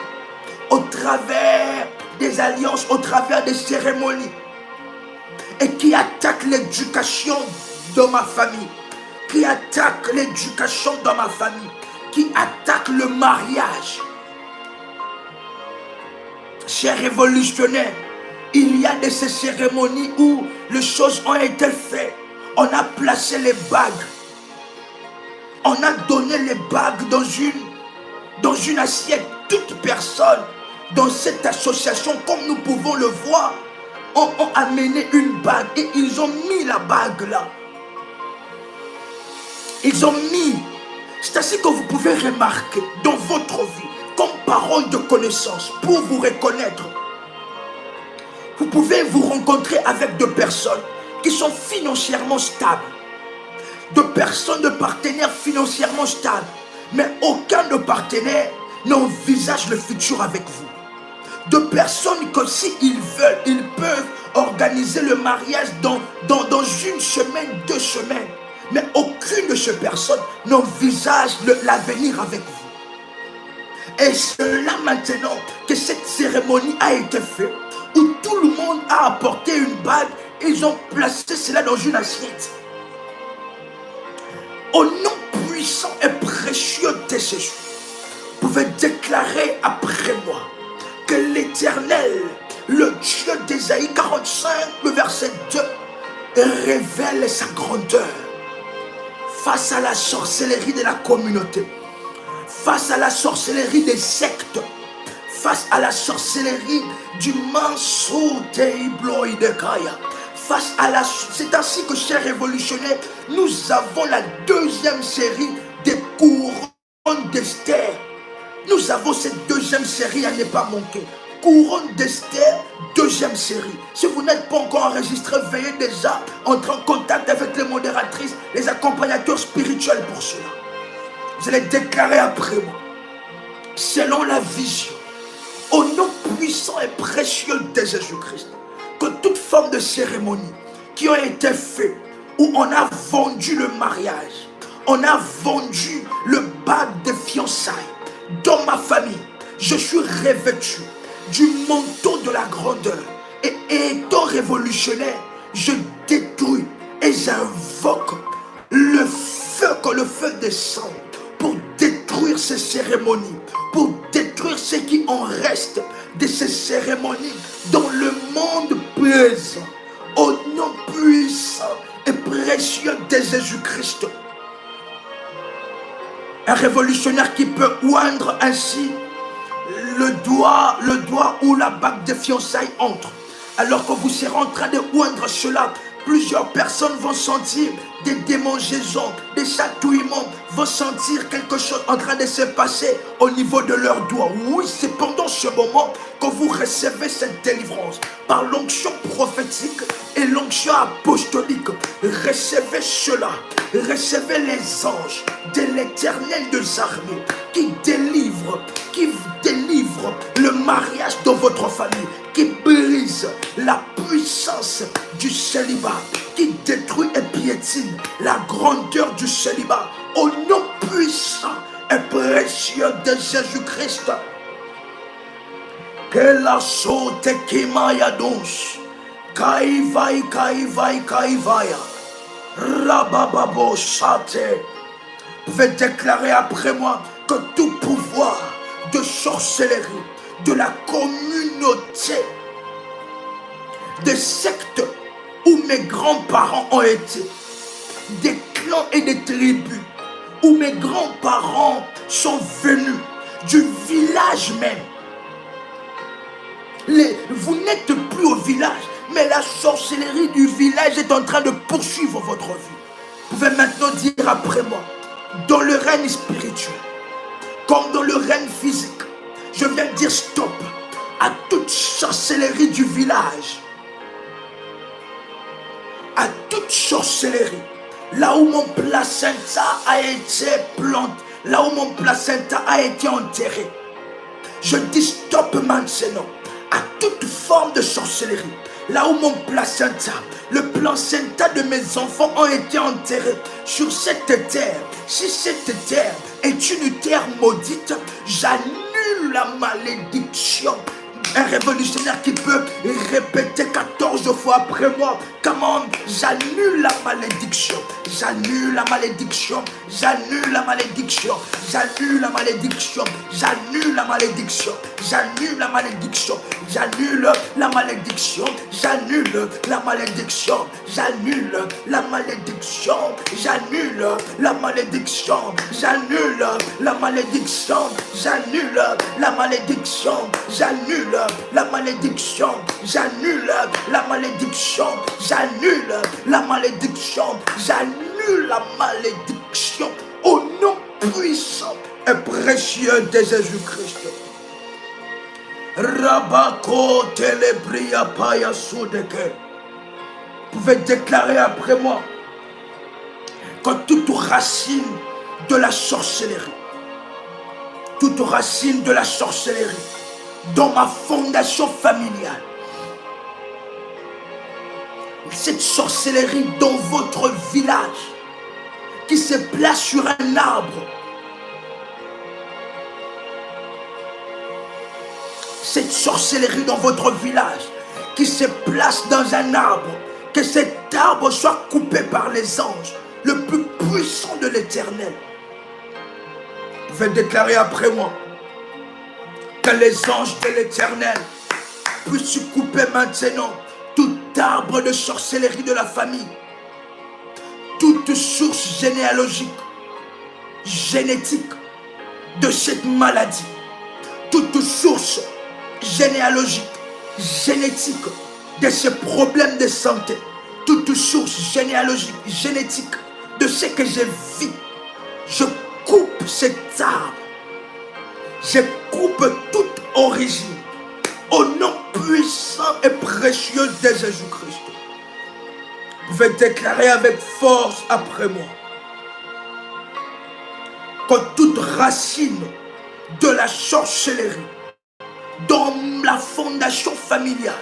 au travers des alliances au travers des cérémonies et qui attaquent l'éducation de ma famille, qui attaquent l'éducation dans ma famille, qui attaquent le mariage. Chers révolutionnaires, il y a de ces cérémonies où les choses ont été faites. On a placé les bagues. On a donné les bagues dans une assiette. Toute personne dans cette association, comme nous pouvons le voir, ont amené une bague et ils ont mis la bague là. Ils ont mis. C'est ainsi que vous pouvez remarquer dans votre vie, comme parole de connaissance, pour vous reconnaître. Vous pouvez vous rencontrer avec deux personnes qui sont financièrement stables. Deux personnes, de partenaires financièrement stables. Mais aucun de partenaires n'envisage le futur avec vous. Deux personnes que s'ils veulent, ils peuvent organiser le mariage dans une semaine, 2 semaines. Mais aucune de ces personnes n'envisage l'avenir avec vous. Et c'est là maintenant que cette cérémonie a été faite, où tout le monde a apporté une bague, ils ont placé cela dans une assiette. Au nom puissant et précieux de Jésus, vous pouvez déclarer après moi que l'Éternel, le Dieu d'Ésaïe 45, le verset 2, révèle sa grandeur face à la sorcellerie de la communauté, face à la sorcellerie des sectes, face à la sorcellerie du Mansour Teibloïdekaya, face à la... C'est ainsi que, chers révolutionnaires, nous avons la deuxième série des couronnes d'Esther. Nous avons cette deuxième série à ne pas manquer. Couronne d'Esther, deuxième série. Si vous n'êtes pas encore enregistré, veuillez déjà entrer en contact avec les modératrices, les accompagnateurs spirituels pour cela. Vous allez déclarer après moi, selon la vision, au nom puissant et précieux de Jésus-Christ, que toute forme de cérémonie qui ont été faites, où on a vendu le mariage, on a vendu le bague de fiançailles, dans ma famille, je suis revêtu du manteau de la grandeur. Et étant révolutionnaire, je détruis et j'invoque le feu, que le feu descende pour détruire ces cérémonies, pour détruire ce qui en reste de ces cérémonies dans le monde présent. Au nom puissant et précieux de Jésus-Christ. Un révolutionnaire qui peut oindre ainsi le doigt où la bague de fiançailles entre. Alors que vous serez en train de oindre cela, plusieurs personnes vont sentir des démangeaisons, des chatouillements, vont sentir quelque chose en train de se passer au niveau de leurs doigts. Oui, c'est pendant ce moment que vous recevez cette délivrance. Par l'onction prophétique et l'onction apostolique, recevez cela. Recevez les anges de l'Éternel des armées qui délivre le mariage dans votre famille, qui brise la puissance du célibat, qui détruit et piétine la grandeur du célibat. Au nom puissant et précieux de Jésus-Christ. Que la saute qui maya douce, kaivai, kaivai, kaivaya. Rabababo Sate. Vous pouvez déclarer après moi que tout pouvoir de sorcellerie de la communauté, des sectes où mes grands-parents ont été, des clans et des tribus où mes grands-parents sont venus, du village même. Vous n'êtes plus au village, mais la sorcellerie du village est en train de poursuivre votre vie. Vous pouvez maintenant dire après moi, dans le règne spirituel, comme dans le règne physique, je viens de dire stop à toute sorcellerie du village, à toute sorcellerie, là où mon placenta a été planté, là où mon placenta a été enterré. Je dis stop maintenant à toute forme de sorcellerie. Là où mon placenta, le placenta de mes enfants ont été enterrés sur cette terre. Si cette terre est une terre maudite, j'annule la malédiction Un révolutionnaire qui peut répéter 14 fois après moi. Comment j'annule la malédiction. J'annule la malédiction. J'annule la malédiction. J'annule la malédiction. J'annule la malédiction. J'annule la malédiction. J'annule la malédiction. J'annule la malédiction. J'annule la malédiction. J'annule la malédiction. J'annule la malédiction. J'annule la malédiction. J'annule la malédiction. J'annule la malédiction. J'annule la malédiction. J'annule la malédiction. Au nom puissant et précieux de Jésus-Christ. Rabako telebria paya soudeke. Vous pouvez déclarer après moi que toute racine de la sorcellerie, toute racine de la sorcellerie dans ma fondation familiale, cette sorcellerie dans votre village qui se place sur un arbre, cette sorcellerie dans votre village qui se place dans un arbre, que cet arbre soit coupé par les anges, le plus puissant de l'Éternel. Vous pouvez déclarer après moi que les anges de l'Éternel puissent couper maintenant tout arbre de sorcellerie de la famille, toute source généalogique, génétique de cette maladie, toute source généalogique, génétique de ces problèmes de santé, toute source généalogique, génétique de ce que je vis. Je coupe cet arbre. Je coupe toute origine au nom puissant et précieux de Jésus-Christ. Vous pouvez déclarer avec force après moi que toute racine de la sorcellerie dans la fondation familiale,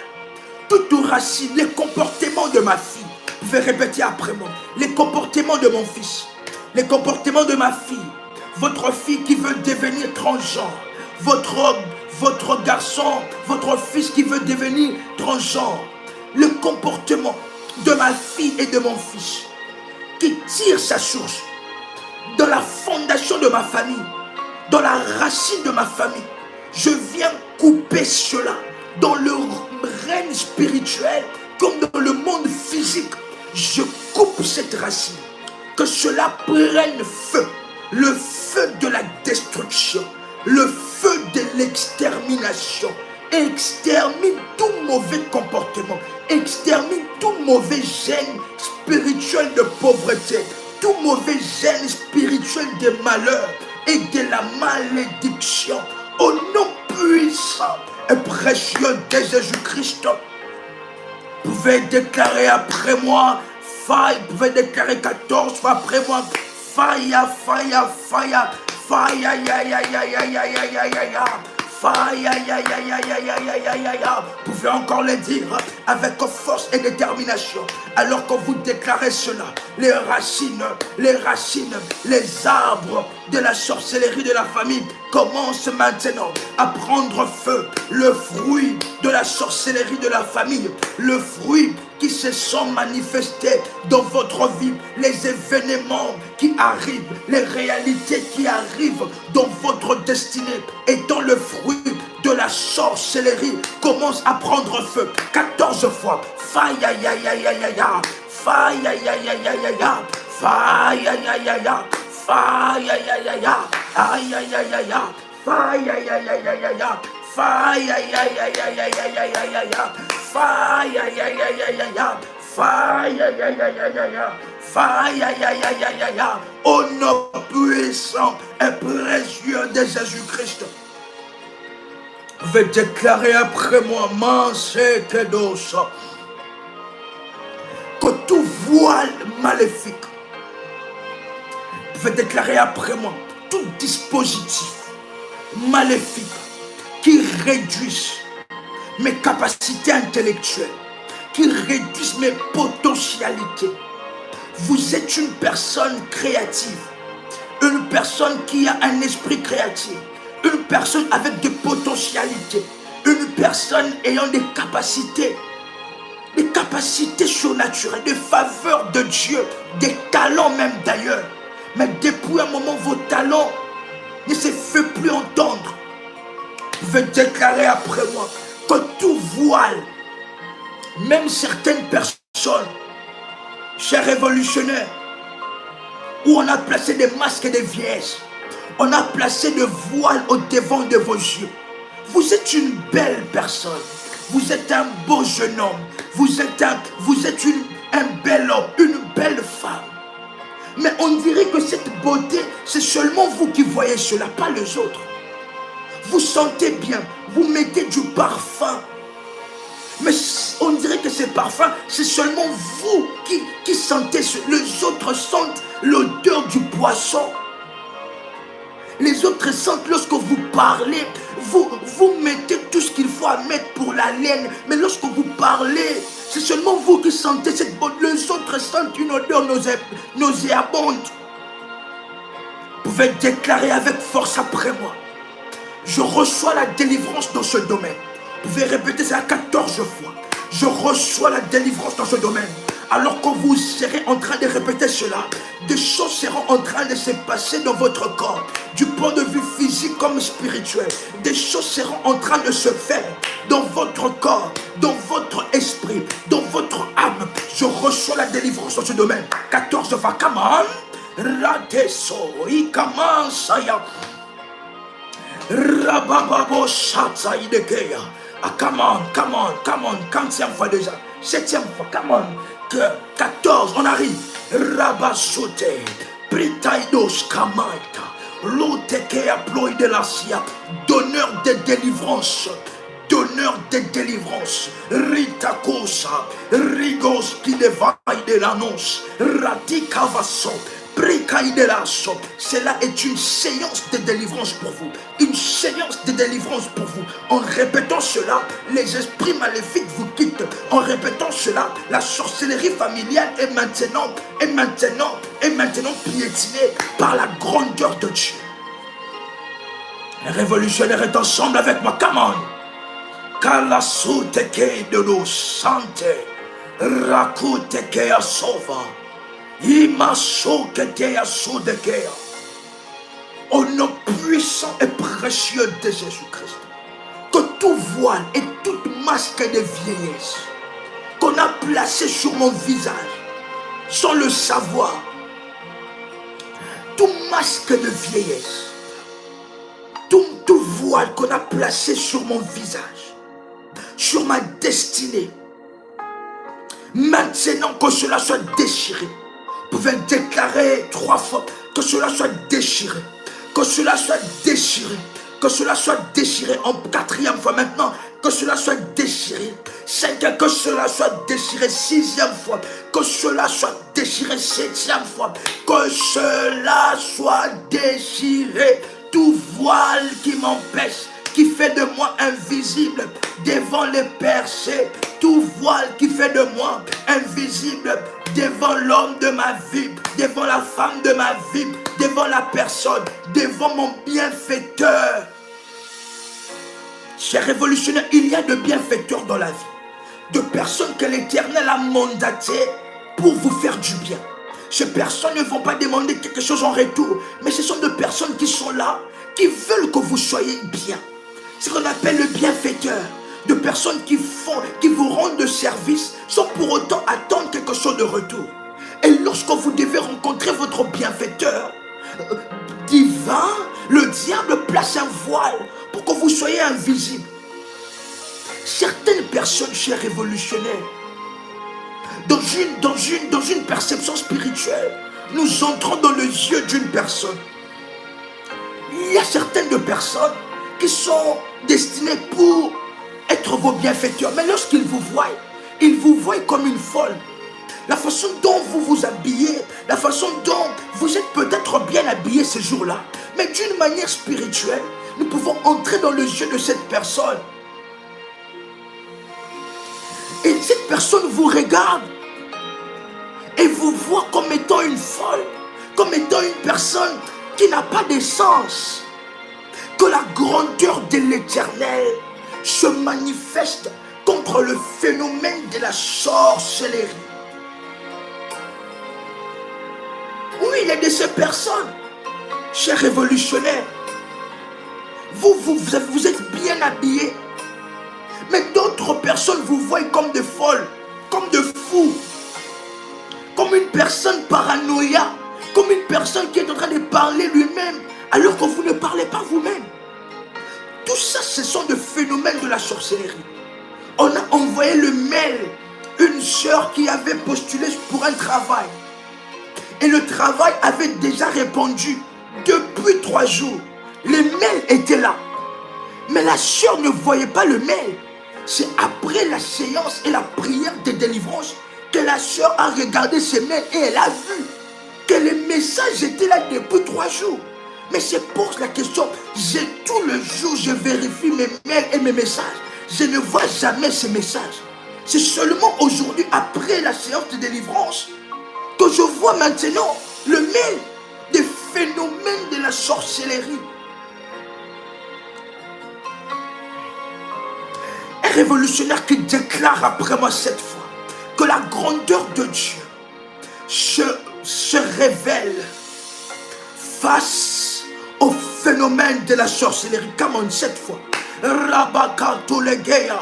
toute racine, les comportements de ma fille, vous pouvez répéter après moi, les comportements de mon fils, les comportements de ma fille, votre fille qui veut devenir transgenre, votre garçon, votre fils qui veut devenir transgenre, le comportement de ma fille et de mon fils qui tire sa source dans la fondation de ma famille, dans la racine de ma famille. Je viens couper cela dans le règne spirituel comme dans le monde physique. Je coupe cette racine. Que cela prenne feu. Le feu de la destruction. Le feu de l'extermination. Extermine tout mauvais comportement. Extermine tout mauvais gène spirituel de pauvreté. Tout mauvais gène spirituel de malheur et de la malédiction. Au nom puissant et précieux de Jésus-Christ, vous pouvez déclarer après moi, faille, vous pouvez déclarer 14 fois après moi, faille, faille, faille, faille, ya, ya, ya, ya, ya, ya, ya, ya, ya, ya. Faille, ya, ya, ya, ya, ya, ya, ya, ya, ya, ya. Vous pouvez encore le dire avec force et détermination. Alors que vous déclarez cela, les racines, les arbres de la sorcellerie de la famille commencent maintenant à prendre feu. Le fruit de la sorcellerie de la famille, le fruit qui se sont manifestés dans votre vie, les événements qui arrivent, les réalités qui arrivent dans votre destinée, étant le fruit de la sorcellerie, commence à prendre feu. 14 fois. Faille, ya, ya, ya, ya, ya, ya. Faille, ya, ya, ya, ya, ya, ya. Faille, ya, ya, ya, ya. Faille, ya, ya, ya, ya. Aïe, ya, ya, ya, ya. Faille, ya, ya, ya, ya, ya. Faille, ya, ya, ya, ya, ya, ya, ya, ya, ya. Faille, ya, ya, ya, ya, ya, ya. Faille, ya, ya, ya, ya, ya, ya. Faille, ya, ya, ya, ya, ya, ya. Au nom puissant et précieux de Jésus-Christ. Vous pouvez déclarer après moi, que tout voile maléfique, vous pouvez déclarer après moi, tout dispositif maléfique qui réduise mes capacités intellectuelles, qui réduise mes potentialités. Vous êtes une personne créative, une personne qui a un esprit créatif, une personne avec des potentialités, une personne ayant des capacités surnaturelles, des faveurs de Dieu, des talents même d'ailleurs. Mais depuis un moment, vos talents ne se font plus entendre. Vous pouvez déclarer après moi que tout voile, même certaines personnes, chers révolutionnaires, où on a placé des masques et des vieilles, on a placé des voiles au devant de vos yeux. Vous êtes une belle personne, vous êtes un beau jeune homme, vous êtes un bel homme, une belle femme. Mais on dirait que cette beauté, c'est seulement vous qui voyez cela, pas les autres. Vous sentez bien, vous mettez du parfum. Mais on dirait que ce parfum, c'est seulement vous qui sentez. Les autres sentent l'odeur du poisson. Les autres sentent lorsque vous parlez, vous mettez tout ce qu'il faut à mettre pour la laine. Mais lorsque vous parlez, c'est seulement vous qui sentez cette beauté. Les autres sentent une odeur nauséabonde. Vous pouvez déclarer avec force après moi. Je reçois la délivrance dans ce domaine. Vous pouvez répéter ça 14 fois. Je reçois la délivrance dans ce domaine. Alors que vous serez en train de répéter cela, des choses seront en train de se passer dans votre corps, du point de vue physique comme spirituel. Des choses seront en train de se faire dans votre corps, dans votre esprit, dans votre âme. Je reçois la délivrance dans ce domaine. 14 fois. Come on. Rateso. Ikaman saya. Rabababo shatsa idekeya. Ah, come on. 15e fois déjà. 7e fois, come on. 14, on arrive. Rabasote. Pritaidos kamaita. Lotekea ploi de la sia. Donneur de délivrance. Rita Kosa. Rigos qui dévaille de l'annonce. Ratikavaso. Cela est une séance de délivrance pour vous. Une séance de délivrance pour vous. En répétant cela, les esprits maléfiques vous quittent. En répétant cela, la sorcellerie familiale est maintenant piétinée par la grandeur de Dieu. Les révolutionnaires est ensemble avec moi. Come on. Kalasuteke de lo sante. Rakuteke asova. Au nom puissant et précieux de Jésus-Christ, que tout voile et toute masque de vieillesse qu'on a placé sur mon visage sans le savoir, tout masque de vieillesse, tout voile qu'on a placé sur mon visage, sur ma destinée, maintenant que cela soit déchiré. Vous pouvez déclarer 3 fois que cela soit déchiré, que cela soit déchiré, que cela soit déchiré en 4e fois maintenant, que cela soit déchiré, 5e, que cela soit déchiré 6e fois, que cela soit déchiré 7e fois, que cela soit déchiré, tout voile qui m'empêche, qui fait de moi invisible devant les percées, tout voile qui fait de moi invisible devant l'homme de ma vie, devant la femme de ma vie, devant la personne, devant mon bienfaiteur. Chers révolutionnaires, il y a de bienfaiteurs dans la vie, de personnes que l'Éternel a mandatées pour vous faire du bien. Ces personnes ne vont pas demander quelque chose en retour, mais ce sont des personnes qui sont là, qui veulent que vous soyez bien. C'est ce qu'on appelle le bienfaiteur. De personnes qui vous rendent de service sans pour autant attendre quelque chose de retour. Et lorsque vous devez rencontrer votre bienfaiteur divin, le diable place un voile pour que vous soyez invisible. Certaines personnes, chers révolutionnaires, dans une perception spirituelle, nous entrons dans les yeux d'une personne. Il y a certaines de personnes qui sont destinées pour être vos bienfaiteurs. Mais lorsqu'ils vous voient comme une folle. La façon dont vous vous habillez, la façon dont vous êtes peut-être bien habillé ces jours-là. Mais d'une manière spirituelle, nous pouvons entrer dans les yeux de cette personne. Et cette personne vous regarde et vous voit comme étant une folle, comme étant une personne qui n'a pas de sens. Que la grandeur de l'Éternel se manifeste contre le phénomène de la sorcellerie. Oui, il y a de ces personnes, chers révolutionnaires, vous êtes bien habillés, mais d'autres personnes vous voient comme des folles, comme des fous, comme une personne paranoïa, comme une personne qui est en train de parler lui-même, alors que vous ne parlez pas vous-même. Tout ça, ce sont des phénomènes de la sorcellerie. On a envoyé le mail, une sœur qui avait postulé pour un travail. Et le travail avait déjà répondu depuis 3 jours. Le mail était là. Mais la sœur ne voyait pas le mail. C'est après la séance et la prière de délivrance que la sœur a regardé ses mails et elle a vu que les messages étaient là depuis 3 jours. Mais c'est pour la question, tout le jour, je vérifie mes mails et mes messages. Je ne vois jamais ces messages. C'est seulement aujourd'hui, après la séance de délivrance, que je vois maintenant le mail des phénomènes de la sorcellerie. Un révolutionnaire qui déclare après moi cette fois que la grandeur de Dieu se révèle face au phénomène de la sorcellerie. Come on, cette fois. Rabakato legeya,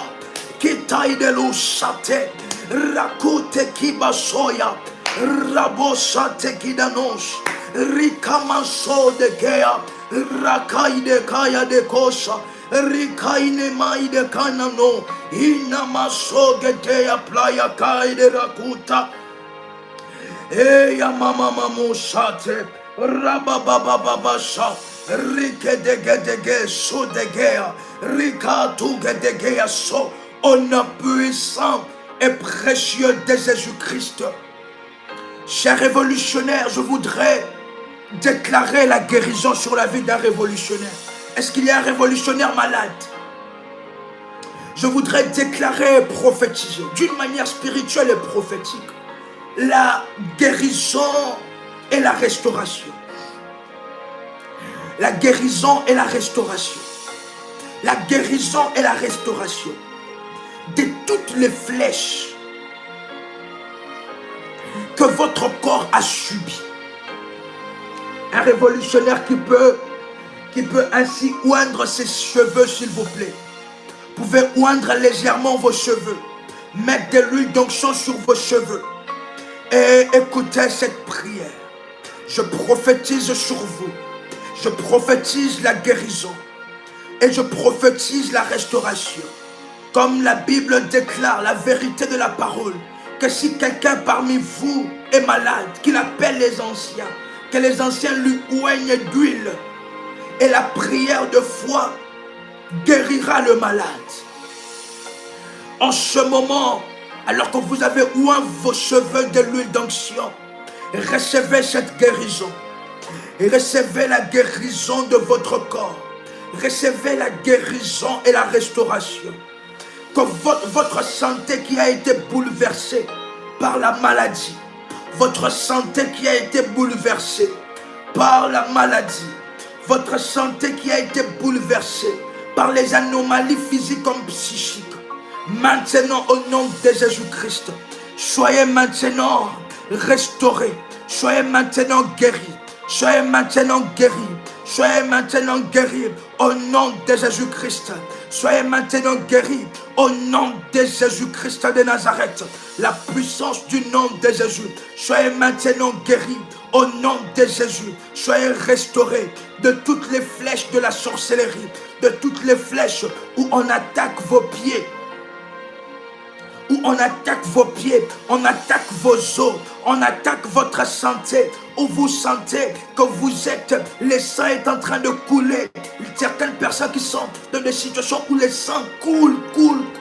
kitaidelo sate, rakote kibasoya, rabosate kidanos, rikamaso de geya, rakaide kaya de kosa, rikaine maide kanano, inamaso geteya playa kaide rakuta, eya mama mamusate, rababababasha, rike dege so degea, rika tu gedegea so, au nom puissant et précieux de Jésus-Christ. Chers révolutionnaires, je voudrais déclarer la guérison sur la vie d'un révolutionnaire. Est-ce qu'il y a un révolutionnaire malade? Je voudrais déclarer et prophétiser d'une manière spirituelle et prophétique la guérison et la restauration. La guérison et la restauration. La guérison et la restauration de toutes les flèches que votre corps a subies. Un révolutionnaire qui peut ainsi oindre ses cheveux, s'il vous plaît. Vous pouvez oindre légèrement vos cheveux. Mettre de l'huile d'onction sur vos cheveux. Et écoutez cette prière. Je prophétise sur vous. Je prophétise la guérison. Et je prophétise la restauration. Comme la Bible déclare la vérité de la parole. Que si quelqu'un parmi vous est malade, qu'il appelle les anciens. Que les anciens lui oignent d'huile. Et la prière de foi guérira le malade. En ce moment, alors que vous avez oint vos cheveux de l'huile d'onction, recevez cette guérison. Et recevez la guérison de votre corps. Recevez la guérison et la restauration. Que votre santé qui a été bouleversée par la maladie, votre santé qui a été bouleversée par la maladie, votre santé qui a été bouleversée par les anomalies physiques comme psychiques, maintenant au nom de Jésus-Christ, soyez maintenant restaurés, soyez maintenant guéris, soyez maintenant guéris, soyez maintenant guéris au nom de Jésus-Christ. Soyez maintenant guéris au nom de Jésus-Christ de Nazareth. La puissance du nom de Jésus. Soyez maintenant guéris au nom de Jésus. Soyez restaurés de toutes les flèches de la sorcellerie, de toutes les flèches où on attaque vos pieds. Où on attaque vos pieds, on attaque vos os, on attaque votre santé, où vous sentez que vous êtes, le sang est en train de couler. Certaines personnes qui sont dans des situations où le sang coule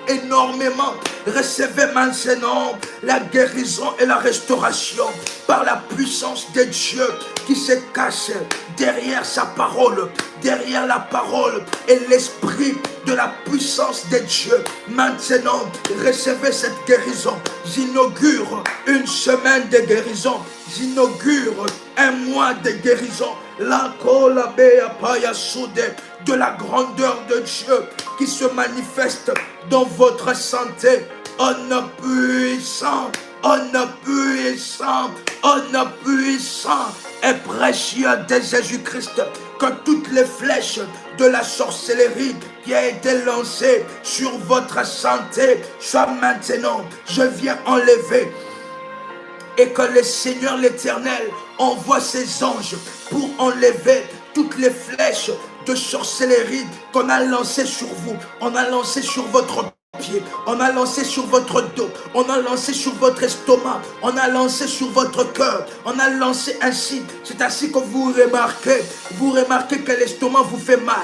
énormément. Recevez maintenant la guérison et la restauration par la puissance de Dieu qui se cache derrière sa parole, derrière la parole et l'esprit de la puissance de Dieu. Maintenant, recevez cette guérison. J'inaugure une semaine de guérison. J'inaugure un mois de guérison. La kolabea paya soude, de la grandeur de Dieu qui se manifeste dans votre santé. On puissant, on puissant, on puissant et précieux de Jésus-Christ. Que toutes les flèches de la sorcellerie qui a été lancée sur votre santé soient maintenant. Je viens enlever. Et que le Seigneur l'Éternel envoie ses anges pour enlever toutes les flèches de sorcellerie qu'on a lancées sur vous. On a lancé sur votre pied, on a lancé sur votre dos, on a lancé sur votre estomac, on a lancé sur votre cœur, on a lancé ainsi. C'est ainsi que vous remarquez que l'estomac vous fait mal,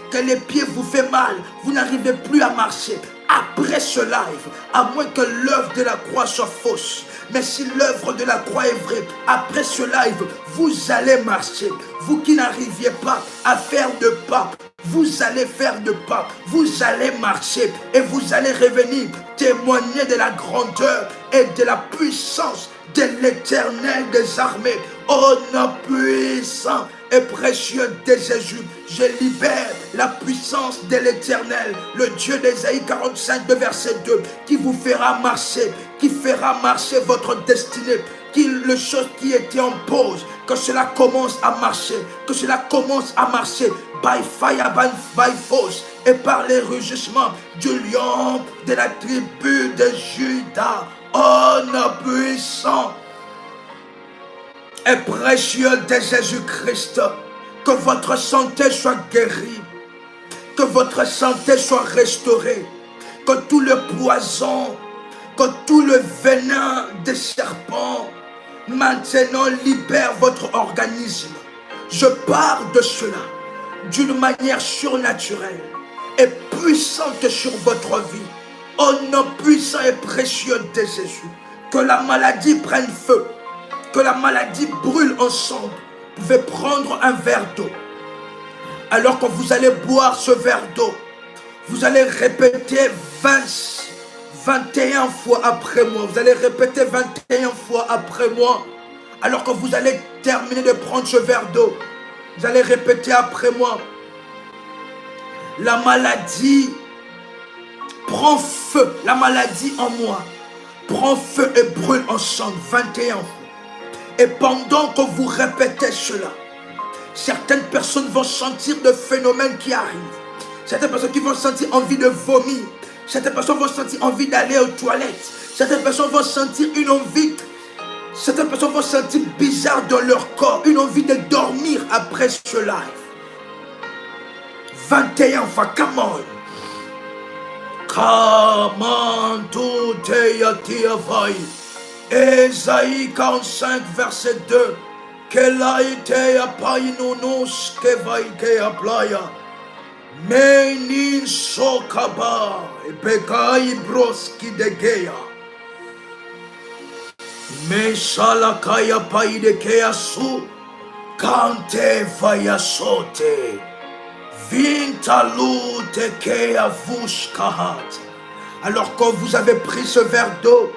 que les pieds vous fait mal, vous n'arrivez plus à marcher. Après ce live, à moins que l'œuvre de la croix soit fausse, mais si l'œuvre de la croix est vraie, après ce live, vous allez marcher. Vous qui n'arriviez pas à faire de pas, vous allez faire de pas, vous allez marcher et vous allez revenir témoigner de la grandeur et de la puissance de l'Éternel des armées. Oh, nom puissant et précieux de Jésus, je libère la puissance de l'Éternel, le Dieu d'Ésaïe 45 de verset 2, qui vous fera marcher, qui fera marcher votre destinée, le chose qui était en pause, que cela commence à marcher, que cela commence à marcher, by fire, by force, et par les rugissements du lion de la tribu de Juda. Oh, nom puissant et précieux de Jésus-Christ, que votre santé soit guérie, que votre santé soit restaurée, que tout le poison, que tout le venin des serpents maintenant libère votre organisme. Je parle de cela d'une manière surnaturelle et puissante sur votre vie. Au nom puissant et précieux de Jésus, que la maladie prenne feu, que la maladie brûle ensemble. Vous pouvez prendre un verre d'eau. Alors que vous allez boire ce verre d'eau, vous allez répéter 21 fois après moi. Vous allez répéter 21 fois après moi. Alors que vous allez terminer de prendre ce verre d'eau, vous allez répéter après moi. La maladie prend feu. La maladie en moi prend feu et brûle ensemble 21 fois. Et pendant que vous répétez cela, certaines personnes vont sentir des phénomènes qui arrivent. Certaines personnes qui vont sentir envie de vomir. Certaines personnes vont sentir envie d'aller aux toilettes. Certaines personnes vont sentir une envie. Certaines personnes vont sentir bizarre dans leur corps. Une envie de dormir après ce live. 21 fois, come on. Come on, tout est yatiavai. Ésaïe 45, verset 2. Kelaite apainunus kevaike aplaya. Menin sokaba. Epekai broski degeya. Mesalakaya paidekea su. Kante vaya sote. Vintalu tekea vushkahat. Alors que vous avez pris ce verre d'eau,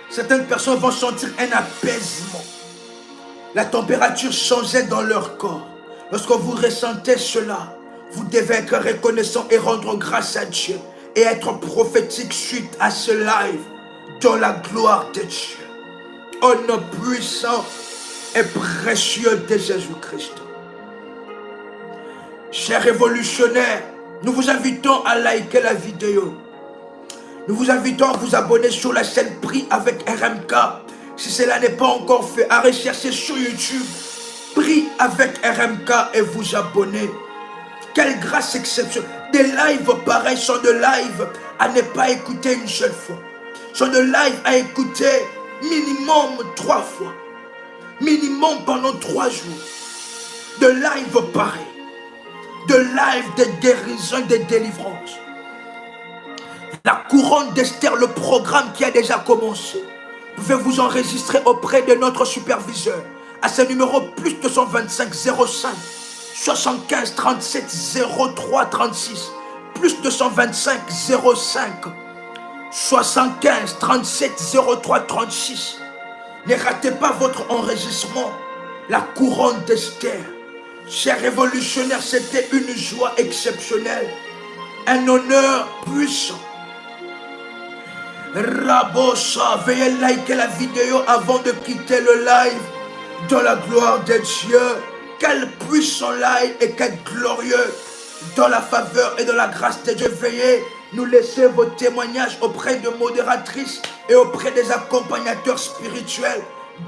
certaines personnes vont sentir un apaisement. La température changeait dans leur corps. Lorsque vous ressentez cela, vous devez être reconnaissant et rendre grâce à Dieu et être prophétique suite à ce live dans la gloire de Dieu. Au nom puissant et précieux de Jésus-Christ. Chers révolutionnaires, nous vous invitons à liker la vidéo. Nous vous invitons à vous abonner sur la chaîne Prie avec RMK. Si cela n'est pas encore fait, à rechercher sur YouTube Prie avec RMK et vous abonner. Quelle grâce exceptionnelle. Des lives pareils sont de lives à ne pas écouter une seule fois. Sont de lives à écouter minimum 3 fois. Minimum pendant 3 jours. De lives pareils. De lives de guérison, de délivrance. La couronne d'Esther, le programme qui a déjà commencé. Vous pouvez vous enregistrer auprès de notre superviseur à ce numéro plus 225 05 75 37 03 36 plus 225 05 75 37 03 36. Ne ratez pas votre enregistrement. la couronne d'Esther. Chers révolutionnaires, c'était une joie exceptionnelle, un honneur puissant. Rabosa, veuillez liker la vidéo avant de quitter le live. Dans la gloire de Dieu, quel puissant live et quel glorieux. Dans la faveur et dans la grâce de Dieu, veuillez nous laisser vos témoignages auprès de modératrices et auprès des accompagnateurs spirituels.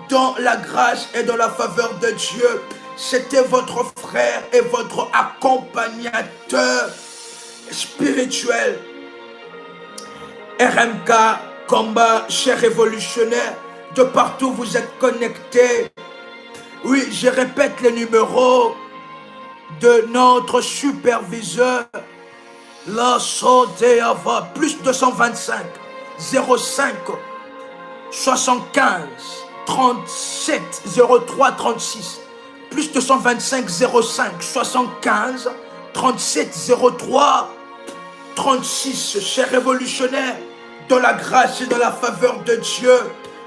Dans la grâce et dans la faveur de Dieu, c'était votre frère et votre accompagnateur spirituel. RMK Combat, chers révolutionnaires, de partout vous êtes connectés. Oui, je répète les numéros de notre superviseur. La santéava plus 225 05 75 37 03 36 plus 225 05 75 37 03 36. Chers révolutionnaires, dans la grâce et dans la faveur de Dieu,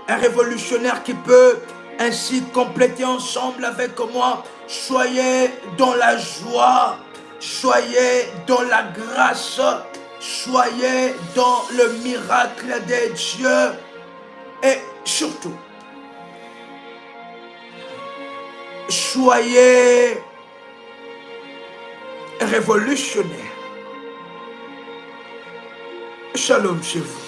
un révolutionnaire qui peut ainsi compléter ensemble avec moi. Soyez dans la joie, soyez dans la grâce, soyez dans le miracle de Dieu et surtout, soyez révolutionnaires. Shalom chez vous.